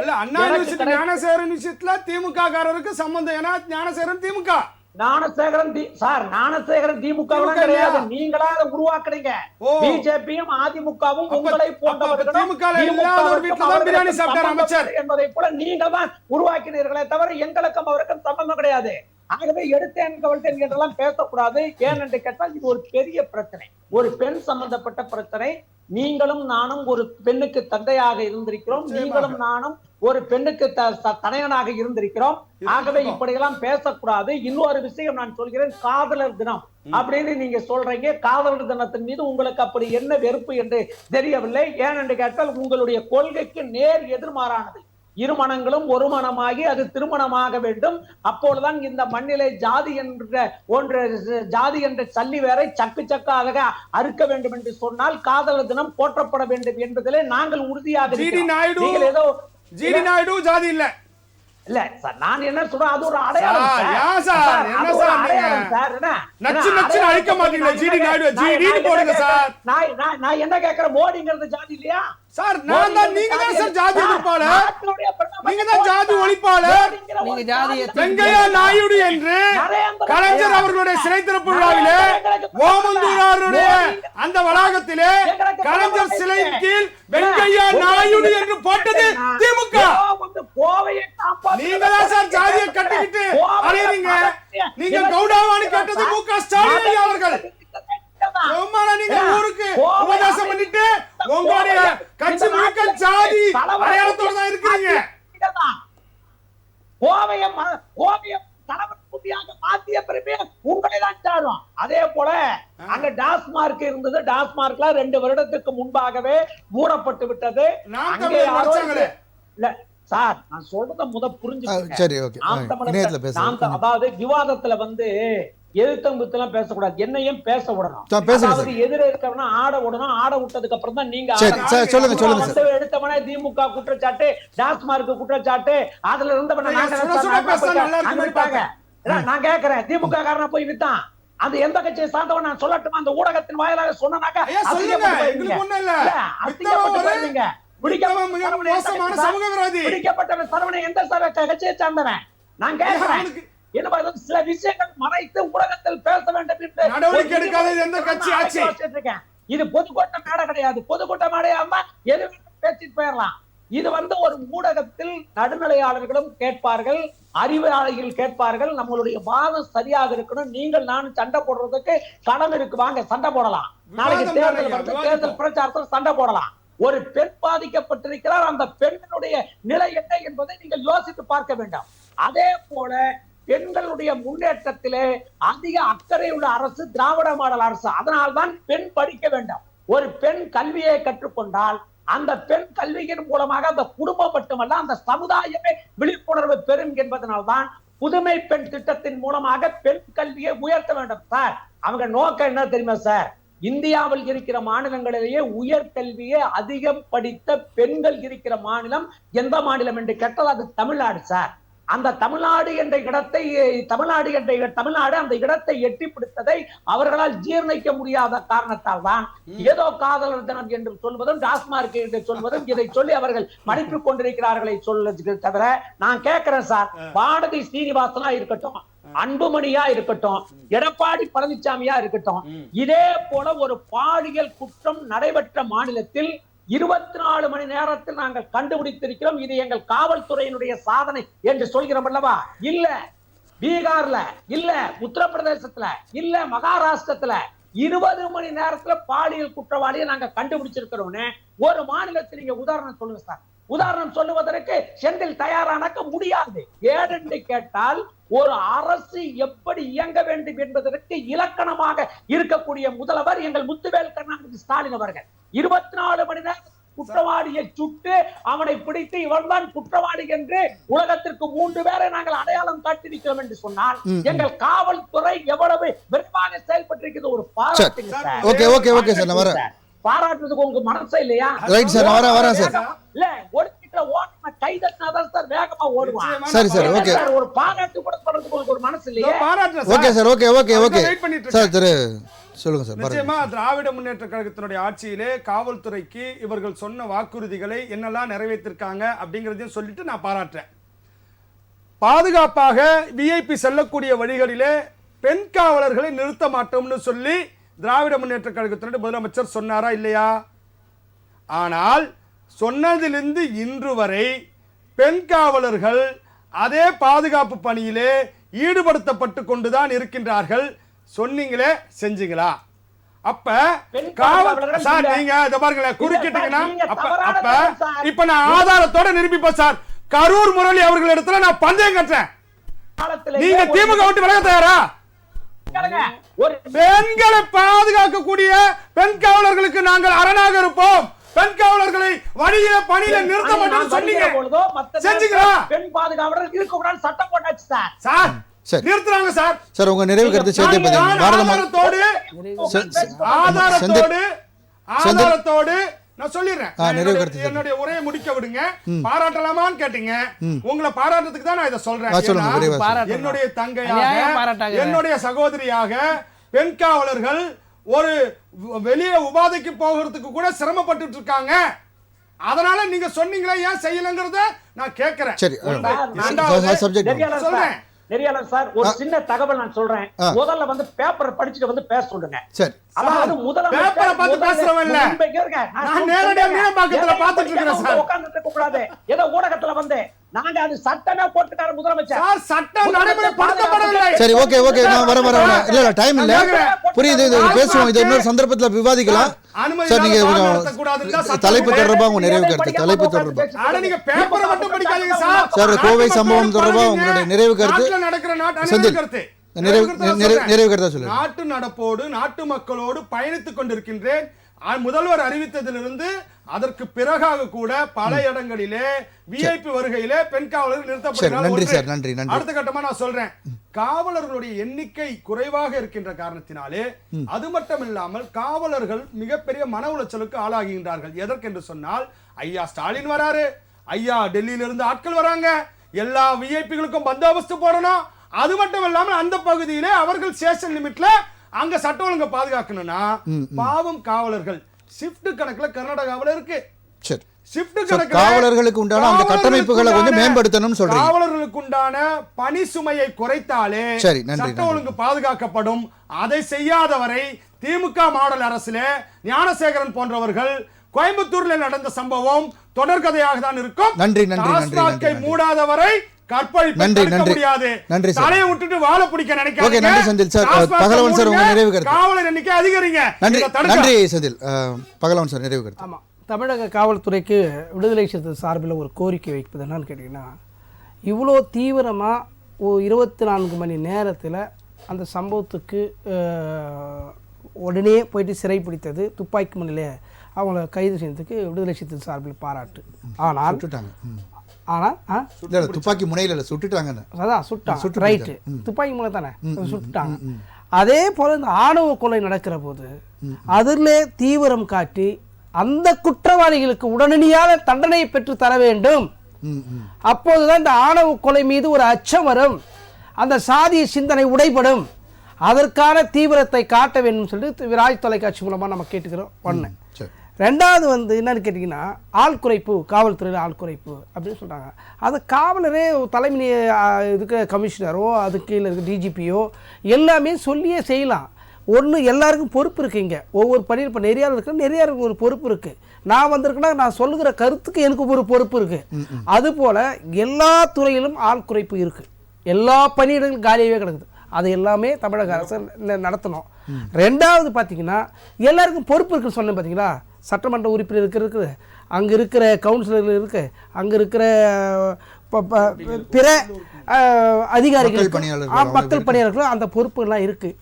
ஞானசேகரன் விஷயத்துல திமுக காரருக்கு சம்பந்தம். ஏன்னா ஞானசேகரன் திமுக,
ஞானசேகரன் திமுக கிடையாது. நீங்களா அதை உருவாக்குறீங்க. பிஜேபியும் அதிமுகவும் உங்களை போன்றவர்களும் என்பதை போல நீங்கள் தான் உருவாக்கினீர்களே தவிர எங்களுக்கும் அவருக்கும் சம்பந்தம் கிடையாது. ஆகவே எடுத்தேன் கவிழ்த்தேன் என்றெல்லாம் பேசக்கூடாது. ஏனென்று கேட்டால் இது ஒரு பெரிய பிரச்சனை, ஒரு பெண் சம்பந்தப்பட்ட பிரச்சனை. நீங்களும் நானும் ஒரு பெண்ணுக்கு தந்தையாக இருந்திருக்கிறோம், நீங்களும் நானும் ஒரு பெண்ணுக்கு தனையனாக இருந்திருக்கிறோம். ஆகவே இப்படியெல்லாம் பேசக்கூடாது. இன்னொரு விஷயம் நான் சொல்கிறேன், காதலர் தினம் அப்படின்னு நீங்க சொல்றீங்க. காதலர் தினத்தின் மீது உங்களுக்கு அப்படி என்ன வெறுப்பு என்று தெரியவில்லை. ஏனென்று கேட்டால் உங்களுடைய கொள்கைக்கு நேர் எதிர்மாறானது. இருமணங்களும் ஒரு மனமாகி அது திருமணமாக வேண்டும். அப்பொழுதுதான் இந்த மண்ணிலே ஜாதி என்ற சல்லி வேரை சக்காக அறுக்க வேண்டும் என்று சொன்னால் காதலர் தினம் போற்றப்பட வேண்டும் என்பதிலே நாங்கள் உறுதியாக.
ஏதோ ஜிடி நாயுடு ஜாதி இல்ல
இல்ல சார், நான் என்ன சொல்றேன், அது ஒரு அடையாளம். நான் என்ன கேட்கிறேன், மோடிங்கிறது ஜாதி இல்லையா
சார்? நீங்க தான் சார் ஜாதி ஒழிப்பாளர், நீங்க தான் ஜாதி ஒழிப்பாளர். வெங்கையா நாயுடு என்று கலைஞர் அவர்களுடைய சிலை திறப்பு விழாவிலே ஓமந்தூராருடைய அந்த வளாகத்திலே கலைஞர் சிலையின் கீழ் வெங்கையா நாயுடு என்று போட்டது திமுக. நீங்க தான் சார் ஜாதியை கட்டிக்கிட்டு அலையறீங்க. நீங்க கவுடாவான்னு கேட்டது மு.க. ஸ்டாலின் அவர்கள். நீங்க ஊருக்கு உபதேசம் பண்ணிட்டு உங்களுடைய கட்சி முழுக்க ஜாதி அடையாளத்தோட தான் இருக்கிறீங்க.
கோவையை கணவன் குட்டியாக மாத்திய பெருமையை உங்களை தான் சாரும். அதே போல அங்க டாஸ்மார்க் இருந்தது. டாஸ்மார்க்ல 2 வருடத்துக்கு முன்பாகவே மூடப்பட்டு விட்டது. அங்கே இல்ல சார், நான் சொல்றத புரிஞ்சுக்கங்க. அதாவது விவாதத்துல எதிர்த்தம்புத்தெல்லாம் பேசக்கூடாது, என்னையும் பேச விடணும். எதிர இருக்கவனா ஆட விடணும். ஆட விட்டதுக்கு அப்புறம் தான் நீங்க எடுத்தவனே திமுக குற்றச்சாட்டு, டாஸ்மார்க் குற்றச்சாட்டு, அதுல இருந்தவன நான் கேட்கிறேன், திமுக காரனா போய் வித்தான் அந்த எந்த கட்சியை சார்ந்தவன் நான் சொல்லட்டுமா? அந்த ஊடகத்தின் வாயிலாக சொன்னாக்கா பிடிக்கப்பட்ட சரவணை எந்த கட்சியை சார்ந்தவன் நான் கேட்கிறேன். சில விஷயங்கள் மறைத்து ஊடகத்தில் பேச வேண்டும் என்று இது பொதுக்கூட்ட மேடை கிடையாது. பொதுக்கூட்ட மேடையாம எது பேசிட்டு போயிடலாம். இது ஒரு ஊடகத்தில் நடுநிலையாளர்களும் கேட்பார்கள், அறிவாளிகள் கேட்பார்கள். நம்மளுடைய வாதம் சரியாக இருக்கணும். நீங்கள் நானும் சண்டை போடுறதுக்கு கடமை இருக்கு, வாங்க சண்டை போடலாம். நாளைக்கு தேர்தல் பிரச்சாரத்தில் சண்டை போடலாம். ஒரு பெண் பாதிக்கப்பட்டிருக்கிறார், அந்த பெண்ணுடைய நிலை என்ன என்பதை நீங்கள் யோசித்து பார்க்க வேண்டும். அதே போல பெண்களுடைய முன்னேற்றத்திலே அதிக அக்கறை உள்ள அரசு திராவிட மாடல் அரசு. அதனால்தான் பெண் படிக்க வேண்டும். ஒரு பெண் கல்வியை கற்றுக்கொண்டால் அந்த பெண் கல்வியின் மூலமாக அந்த குடும்பம் மட்டுமல்ல, அந்த சமுதாயமே விழிப்புணர்வு பெறும் என்பதனால்தான் புதுமை பெண் திட்டத்தின் மூலமாக பெண் கல்வியை உயர்த்த வேண்டும். சார், அவங்க நோக்கம் என்ன தெரியுமா சார்? இந்தியாவில் இருக்கிற மாநிலங்களிலேயே உயர்கல்வியை அதிகம் படித்த பெண்கள் இருக்கிற மாநிலம் எந்த மாநிலம் என்று கேட்டால் அது தமிழ்நாடு சார். அந்த தமிழ்நாடு என்ற இடத்தை தமிழ்நாடு அந்த இடத்தை எட்டி பிடித்ததை அவர்களால் ஜீர்ணிக்க முடியாத காரணத்தால் தான் ஏதோ காதலர் தினம் என்று சொல்வதும் டாஸ்மார்க் என்று சொல்வதும் இதை சொல்லி அவர்கள் மன்னித்துக் கொண்டிருக்கிறார்களை சொல்ல தவிர நான் கேட்கிறேன் சார், வானதி ஸ்ரீனிவாசனா இருக்கட்டும், அன்புமணியா இருக்கட்டும், எடப்பாடி பழனிசாமியா இருக்கட்டும், இதே போல ஒரு பாலியல் குற்றம் நடைபெற்ற மாநிலத்தில் 24 மணி நேரத்தில் நாங்கள் கண்டுபிடித்திருக்கிறோம். இது எங்கள் காவல்துறையினுடைய சாதனை என்று சொல்கிறோம் அல்லவா? இல்ல பீகார்ல, இல்ல உத்தரப்பிரதேசத்துல, இல்ல மகாராஷ்டிரத்துல 20 மணி நேரத்துல பாலியல் குற்றவாளியை நாங்க கண்டுபிடிச்சிருக்கிறோம்னு ஒரு மாநிலத்தில் நீங்க உதாரணம் சொல்லுங்க சார். உதாரணம் சொல்லுவதற்கு செந்தில் தயாரானாக்க முடியாது. ஏனென்று கேட்டால் ஒரு அரசு எப்படி இயங்க வேண்டும் என்பதற்கு இலக்கணமாக இருக்கக்கூடிய முதல்வர் எங்கள் முத்துவேல் கருணாநிதி ஸ்டாலின் அவர்கள் 24 மணி நேரம் குற்றவாளியை சுட்டு அவனை பிடித்து இவன்தான் குற்றவாளி என்று உலகத்திற்கு 3 பேரை நாங்கள் அடையாளம் காட்டியிருக்கிறோம் என்று சொன்னால் எங்கள் காவல்துறை எவ்வளவு விரைவாக செயல்பட்டிருக்கிறது ஒரு பாராட்டு. பாராட்டுறதுக்கு உங்க மனசு இல்லையா?
ரைட் சார், வரேன் சார்.
இல்ல ஒரு கிட்ட ஓடுன கைதட்டினாதான் சார் வேகமா ஓடுவான்.
சரி சார், ஓகே.
ஒரு பாராட்டு கூட சொல்றதுக்கு ஒரு மனசு இல்லையா?
Okay sir, okay sir. சொல்லுங்க சார்.
நிச்சயமா திராவிட முன்னேற்ற கழகத்தினுடைய ஆட்சியிலே காவல்துறைக்கு இவர்கள் சொன்ன வாக்குறுதிகளை என்னெல்லாம் நிறைவேற்றிருக்காங்க அப்படிங்கறதையும் சொல்லிட்டு நான் பாராட்டுறேன். பாதுகாப்பாக விஐபி செல்லக்கூடிய வழிகளிலே பெண் காவலர்களை நிறுத்த மாட்டோம்னு சொல்லி திராவிட முன்னேற்ற கழகத்தினுடைய முதலமைச்சர் சொன்னாரா இல்லையா? ஆனால் சொன்னதிலிருந்து இன்று வரை பெண் காவலர்கள் அதே பாதுகாப்பு பணியிலே ஈடுபடுத்தப்பட்டு கொண்டுதான் இருக்கின்றார்கள். சொன்னீங்களே, செஞ்சீங்களா? அப்ப சார் நீங்க இத பாருங்களேன், குறுக்கிட்டீங்கன்னா அப்ப இப்ப நான் ஆதாரத்தோட நிரூபிப்பேன் சார். கரூர் முரளி அவர்கள் இடத்துல நான் பந்தயம் கட்டுறேன். நீங்க திமுக விட்டு விலக தயாரா? பெண்களை பாதுகாக்கக்கூடிய பெண் காவலர்களுக்கு நாங்கள் அரணாக இருப்போம். பெண் காவலர்களை வழியில பணியில நிறுத்த மாட்டோம் சொன்னீங்க, செஞ்சீங்களா? பெண் பாதுகாவலர் இருக்க கூடாது சட்டம் போட்டாச்சு சார். சார் நிறுத்துறாங்க சார்.
சார் உங்க நிறைவு கருத்து சேர்த்து
ஆதாரத்தோடு நான் சொல்லிடுறேன். என்னுடைய உரையை முடிக்க விடுங்க. பாராட்டலாமான்னு கேட்டீங்க. உங்களை பாராட்டுறதுக்கு தான் நான் இதை சொல்றேன். என்னுடைய தங்கையாக, என்னுடைய சகோதரியாக பெண் காவலர்கள் ஒரு வெளியே உபாதைக்கு போகிறதுக்கு கூட சிரமப்பட்டு இருக்காங்க. அதனால நீங்க சொன்னீங்களா, ஏன் செய்யலங்கிறத நான் கேட்கிறேன்.
சொல்றேன் நெறியாளர் சார், ஒரு சின்ன தகவல் நான் சொல்றேன். முதல்ல பேப்பர் படிச்சுட்டு பேச சொல்லுங்க. அதாவது முதல்ல
பேப்பரை பார்த்து பேசுறவன் இல்ல, நான் நேரடியா மீனம்பாக்கத்துல பார்த்துட்டு இருக்கேன் சார்.
உட்கார்ந்துட்டு இருக்க கூடாது. ஏதோ ஊடகத்துல நாங்க அது சட்டமே போட்டுட்டாரு முதலமைச்சர்.
சார் சட்டம் நடைமுறைப்படுத்தப்படவில்லை.
சரி, ஓகே நான் வரேன். இல்ல டைம் இல்ல, புரியுது. இது பேசுவோம், இது இன்னொரு சந்தர்ப்பத்துல விவாதிக்கலாம்.
அனுமதி
சார், நீங்க
இல்லாத பாடம்
கொஞ்சம்
நடத்தக்கூடாதுன்னு தான் சட்டம்
தலைப்பு
சொல்லுது.
தொடர்பா உங்க நிறைவு கருத்து, தலைப்பு தொடர்பா.
ஆனா நீங்க பேப்பரை மட்டும் படிக்காதீங்க சார்.
சார், கோவை
நாட்டு
சம்பவம்
மக்களோடு
தொடர்பா
பழகுங்க.
உங்களுடைய நிறைவு கருத்து.
நாட்டுல நடக்கிற அநியாய
செந்தில்,
கருத்து.
நிறைவு கருத்தா சொல்லுங்க.
நாட்டு நடப்போடு நாட்டு மக்களோடு பயணித்துக் கொண்டிருக்கின்றேன். முதல்வர் அறிவித்ததிலிருந்து அதற்கு பிறகாக கூட பல இடங்களிலே விஐபி வருகையிலே பெண் காவலர்கள் நிறுத்தப்படுகிறார்கள்.
நன்றி சார், நன்றி நன்றி.
அடுத்த கட்டமா நான் சொல்றேன், காவலர்களுடைய எண்ணிக்கை குறைவாக இருக்கின்ற காரணத்தினாலே அது மட்டும் இல்லாமல் காவலர்கள் மிகப்பெரிய மன உளைச்சலுக்கு ஆளாகின்றார்கள். எதற்கென்று சொன்னால், ஐயா ஸ்டாலின் வராரு, ஐயா டெல்லியில இருந்து ஆட்கள் வராங்க, எல்லா விஐபிகளுக்கும் பந்தோபஸ்து போடணும். அது மட்டும் இல்லாமல் அந்த பகுதியிலே அவர்கள் ஸ்டேஷன் லிமிட்ல அங்க சட்ட ஒழுங்கை பாதுகாக்கணும்னா பாவம் காவலர்கள் ஷிஃப்ட் கணக்குல கர்நாடகாவில் இருக்கு.
சரி,
ஷிஃப்ட் கணக்குல
காவலர்களுக்கு உண்டான அந்த கட்டமைப்புகளை கொஞ்சம் மேம்படுத்தணும்னு சொல்றீங்க.
காவலர்களுக்கு உண்டான பணி சுமையை குறைத்தாலே
சரி, நன்றி,
சட்ட ஒழுங்கு பாதுகாக்கப்படும். அதை செய்யாதவரை திமுக மாடல் அரசுல ஞானசேகரன் போன்றவர்கள் கோயம்புத்தூர்ல நடந்த சம்பவம் தொடர்கதையாக தான் இருக்கும்.
நன்றி நன்றி நன்றி
டாஸ்மாகை மூடாதவரை
நன்றி நன்றி நன்றி சார்.
தலையை விட்டுட்டு வாழ பிடிக்க நினைக்காதீங்க.
ஓகே, நன்றி செந்தில் சார். பகலவன் சார், உங்க நிறைவு கருத்து.
காவலர் எண்ணிக்கை அதிகரிங்க.
நன்றி நன்றி செந்தில். பகலவன் சார், நிறைவு கருத்து.
ஆமாம், தமிழக காவல்துறைக்கு விடுதலை சிறுத்தை சார்பில் ஒரு கோரிக்கை வைப்பது என்னன்னு கேட்டிங்கன்னா, இவ்வளோ தீவிரமாக 24 மணி நேரத்தில் அந்த சம்பவத்துக்கு உடனே போயிட்டு சிறைப்பிடித்தது, துப்பாக்கி முன்னிலே அவங்கள கைது செய்ததுக்கு விடுதலை சிறுத்தை சார்பில் பாராட்டு. ஆனால்
துப்பாக்கி முனையில சுட்டுட்டாங்க.
அதான் சுட்டாங்க, ரைட்டு, துப்பாக்கி முனை தானே சுட்டாங்க. அதே போல இந்த ஆணவ கொலை நடக்கிற போது அதிலே தீவிரம் காட்டி அந்த குற்றவாளிகளுக்கு உடனடியான தண்டனையை பெற்று தர வேண்டும். அப்போதுதான் இந்த ஆணவ கொலை மீது ஒரு அச்சம் வரும், அந்த சாதிய சிந்தனை உடைபடும். அதற்கான தீவிரத்தை காட்ட வேண்டும் சொல்லிட்டு ராஜ் தொலைக்காட்சி மூலமா நம்ம கேட்டுக்கிறோம். ஒன்று. ரெண்டாவது என்னன்னு கேட்டிங்கன்னா, ஆள் குறைப்பு, காவல்துறையில் ஆள் குறைப்பு அப்படின்னு சொல்கிறாங்க. அது காவலரே தலைமை இதுக்கு கமிஷனரோ அதுக்கு கீழே இருக்க டிஜிபியோ எல்லாமே சொல்லியே செய்யலாம். ஒன்று, எல்லாருக்கும் பொறுப்பு இருக்குங்க. ஒவ்வொரு பணியில் இப்போ நிறையா இருக்கு, நிறையா ஒரு பொறுப்பு இருக்குது. நான் வந்திருக்கேன்னா நான் சொல்லுகிற கருத்துக்கு எனக்கு ஒரு பொறுப்பு இருக்குது. அதுபோல் எல்லா துறையிலும் ஆள் குறைப்பு இருக்குது. எல்லா பணியிடங்களும் காலியாகவே கிடக்குது. அது எல்லாமே தமிழக அரசு நடத்தணும். ரெண்டாவது பார்த்தீங்கன்னா, எல்லாருக்கும் பொறுப்பு இருக்குன்னு சொன்னேன் பார்த்தீங்களா. சட்டமன்ற உறுப்பினர் இருக்குது, அங்கே இருக்கிற கவுன்சிலர்கள் இருக்குது, அங்கே இருக்கிற பிற அதிகாரிகள், மக்கள் பணியாளர்கள், அந்த பொறுப்புகள்லாம் இருக்குது.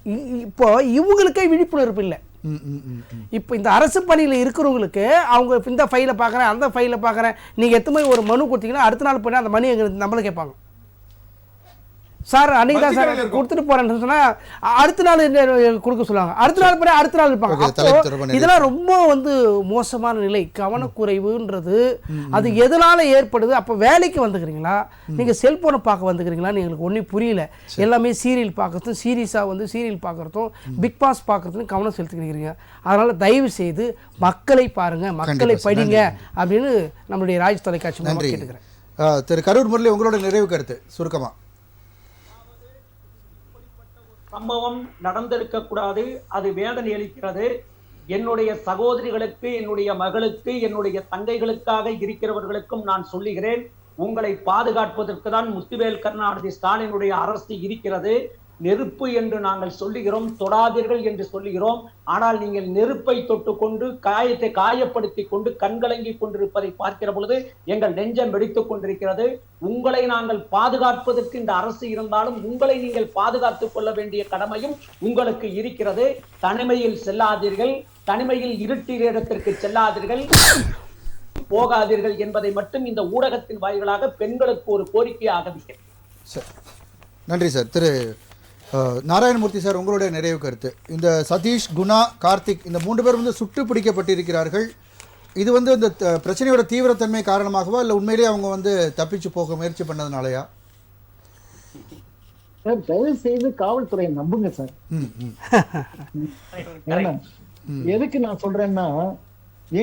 இப்போ இவங்களுக்கே விழிப்புணர்வு இல்லை. இப்போ இந்த அரசு பணியில் இருக்கிறவங்களுக்கு அவங்க இந்த ஃபைலை பார்க்குறேன், அந்த ஃபைலை பார்க்குறேன், நீங்கள் எத்தனை ஒரு மனு கொடுத்தீங்கன்னா அடுத்த நாள் போனால் அந்த மணி எங்களுக்கு நம்மளை கேட்பாங்க. சார் அன்னைக்கு தான் சார் கொடுத்துட்டு போறேன்னு சொன்னா அடுத்த நாள் கொடுக்க சொல்லுவாங்க, அடுத்த நாள் போய் அடுத்த நாள் இருப்பாங்க. இதெல்லாம் ரொம்ப மோசமான நிலை, கவனக்குறைவுன்றது. அது எதனால ஏற்படுது? அப்போ வேலைக்கு வந்துக்கிறீங்களா, நீங்க செல்போனை பார்க்க வந்துக்கிறீங்களா, எங்களுக்கு ஒன்றும் புரியல. எல்லாமே சீரியல் பார்க்கறதும், சீரியஸாக சீரியல் பார்க்கறதும், பிக் பாஸ் பார்க்கறதும் கவனம் செலுத்திக்கிறீங்க. அதனால தயவு செய்து மக்களை பாருங்க, மக்களை படிங்க அப்படின்னு நம்மளுடைய ராஜ் தொலைக்காட்சி மூலமா கேட்டுக்கிறேன்.
திரு கரூர் முரளி, உங்களோட நிறைவு கருத்து சுருக்கமா.
சம்பவம் நடந்திருக்க கூடாது, அது வேதனை அளிக்கிறது. என்னுடைய சகோதரிகளுக்கு, என்னுடைய மகளுக்கு, என்னுடைய தங்கைகளுக்காக இருக்கிறவர்களுக்கும் நான் சொல்லுகிறேன், உங்களை பாதுகாப்பதற்கு தான் முத்துவேல் கருணாநிதி ஸ்டாலினுடைய அரசு இருக்கிறது. நெருப்பு என்று நாங்கள் சொல்லுகிறோம், தொடாதீர்கள் என்று சொல்லுகிறோம். ஆனால் நீங்கள் நெருப்பை தொட்டுக்கொண்டு காயத்தை காயப்படுத்தி கொண்டு கண்கலங்கி கொண்டிருப்பதை பார்க்கிற பொழுது எங்கள் நெஞ்சம் வெடித்துக் கொண்டிருக்கிறது. உங்களை நாங்கள் பாதுகாப்பதற்கு இந்த அரசு இருந்தாலும் உங்களை நீங்கள் பாதுகாத்துக் கொள்ள வேண்டிய கடமையும் உங்களுக்கு இருக்கிறது. தனிமையில் செல்லாதீர்கள், தனிமையில் இருட்டிய இடத்திற்கு செல்லாதீர்கள், போகாதீர்கள் என்பதை மட்டும் இந்த ஊடகத்தின் வாயிலாக பெண்களுக்கு ஒரு கோரிக்கையாக இருக்கிறது.
நன்றி சார். திரு நாராயணமூர்த்தி சார், உங்களுடைய நிறைவு கருத்து. இந்த சதீஷ், குணா, கார்த்திக் இந்த 3 பேர் சுட்டு பிடிக்கப்பட்டிருக்கிறார்கள். இது இந்த பிரச்சனையோட தீவிரத்தன்மை காரணமாகவா, இல்லை உண்மையிலேயே அவங்க தப்பிச்சு போக முயற்சி பண்ணதுனாலயா?
தயவு செய்து காவல்துறையை நம்புங்க சார். எதுக்கு நான் சொல்றேன்னா,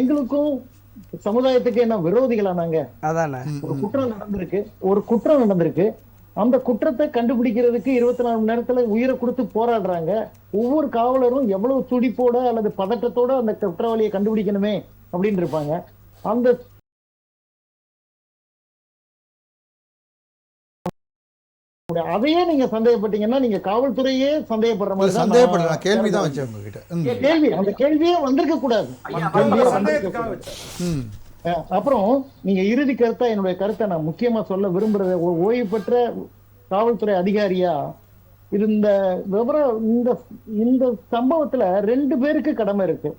எங்களுக்கும் சமுதாயத்துக்கு என்ன விரோதிகளா நாங்க?
அதானே,
ஒரு குற்றம் நடந்திருக்கு. அந்த குற்றத்தை கண்டுபிடிக்கிறதுக்கு 24 மணி நேரத்துல உயிரை கொடுத்து போராடுறாங்க. ஒவ்வொரு காவலரும் எவ்வளவு துடிப்போட அல்லது பதட்டத்தோட அந்த குற்றவாளியை கண்டுபிடிக்கணுமே அப்படின்னு இருப்பாங்க. அந்த அதையே நீங்க சந்தேகப்பட்டீங்கன்னா நீங்க காவல்துறையே சந்தேகப்படுற மாதிரி தான்
சந்தேகப்படல, கேள்விதான் வச்சேன் உங்ககிட்ட.
கேள்வி, அந்த கேள்வியே வந்திருக்க கூடாது. அப்புறம் நீங்க இறுதி கருத்தா என்னுடைய கருத்தை நான் முக்கியமா சொல்ல விரும்புறது, ஓய்வு பெற்ற காவல்துறை அதிகாரியா இந்த விவரம், இந்த சம்பவத்துல 2 பேருக்கு கடமை இருக்கு.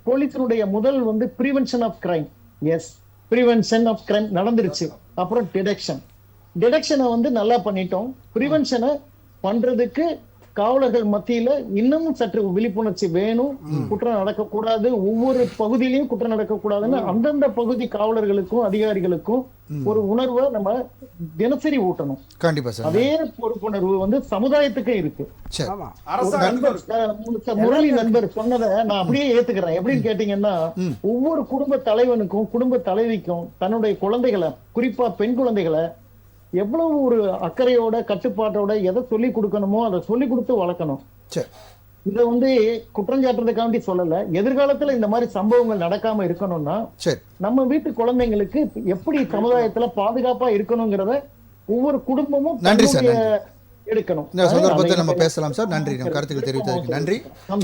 போலீஸினுடைய முதல் வந்து prevention of crime. Yes, prevention of crime நடந்துருச்சு. அப்புறம் டிடெக்ஷனை வந்து நல்லா பண்ணிட்டோம். பிரிவென்ஷனை பண்றதுக்கு காவலர்கள் மத்தியில இன்னும் சற்று விழிப்புணர்ச்சி வேணும். குற்றம் நடக்கக்கூடாது, ஒவ்வொரு பகுதியிலையும் குற்றம் நடக்கக்கூடாதுன்னு அந்தந்த பகுதி காவலர்களுக்கும் அதிகாரிகளுக்கும் ஒரு உணர்வை நம்ம தினசரி ஊட்டணும்.
கண்டிப்பா சார்.
அதே பொறுப்புணர்வு வந்து சமுதாயத்துக்கு இருக்கு. முரளி நண்பர் சொன்னதை நான் அப்படியே ஏத்துக்கிறேன். எப்படின்னு கேட்டீங்கன்னா, ஒவ்வொரு குடும்ப தலைவனுக்கும் குடும்ப தலைவிக்கும் தன்னுடைய குழந்தைகளை, குறிப்பா பெண் குழந்தைகளை எவ்வளவு ஒரு அக்கறையோட கட்டுப்பாட்டோட எதை சொல்லி கொடுக்கணுமோ அதை சொல்லி கொடுத்து வளர்க்கணும். இதை வந்து குற்றஞ்சாட்டுறதுக்காண்டி சொல்லல. எதிர்காலத்துல இந்த மாதிரி சம்பவங்கள் நடக்காம இருக்கணும்னா நம்ம வீட்டு குழந்தைங்களுக்கு எப்படி சமுதாயத்துல பாதுகாப்பா இருக்கணுங்கிறத ஒவ்வொரு குடும்பமும் எடுக்கணும்.
இந்த சந்தர்ப்பத்தை நம்ம பேசலாம் சார். நன்றி, நம் கருத்துக்கள் தெரிவித்ததற்கு நன்றி.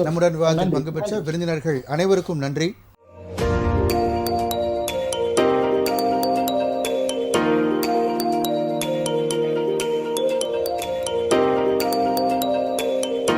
நம்முடன் விவாதத்தில் பங்கு பெற்ற விருந்தினர்கள் அனைவருக்கும் நன்றி.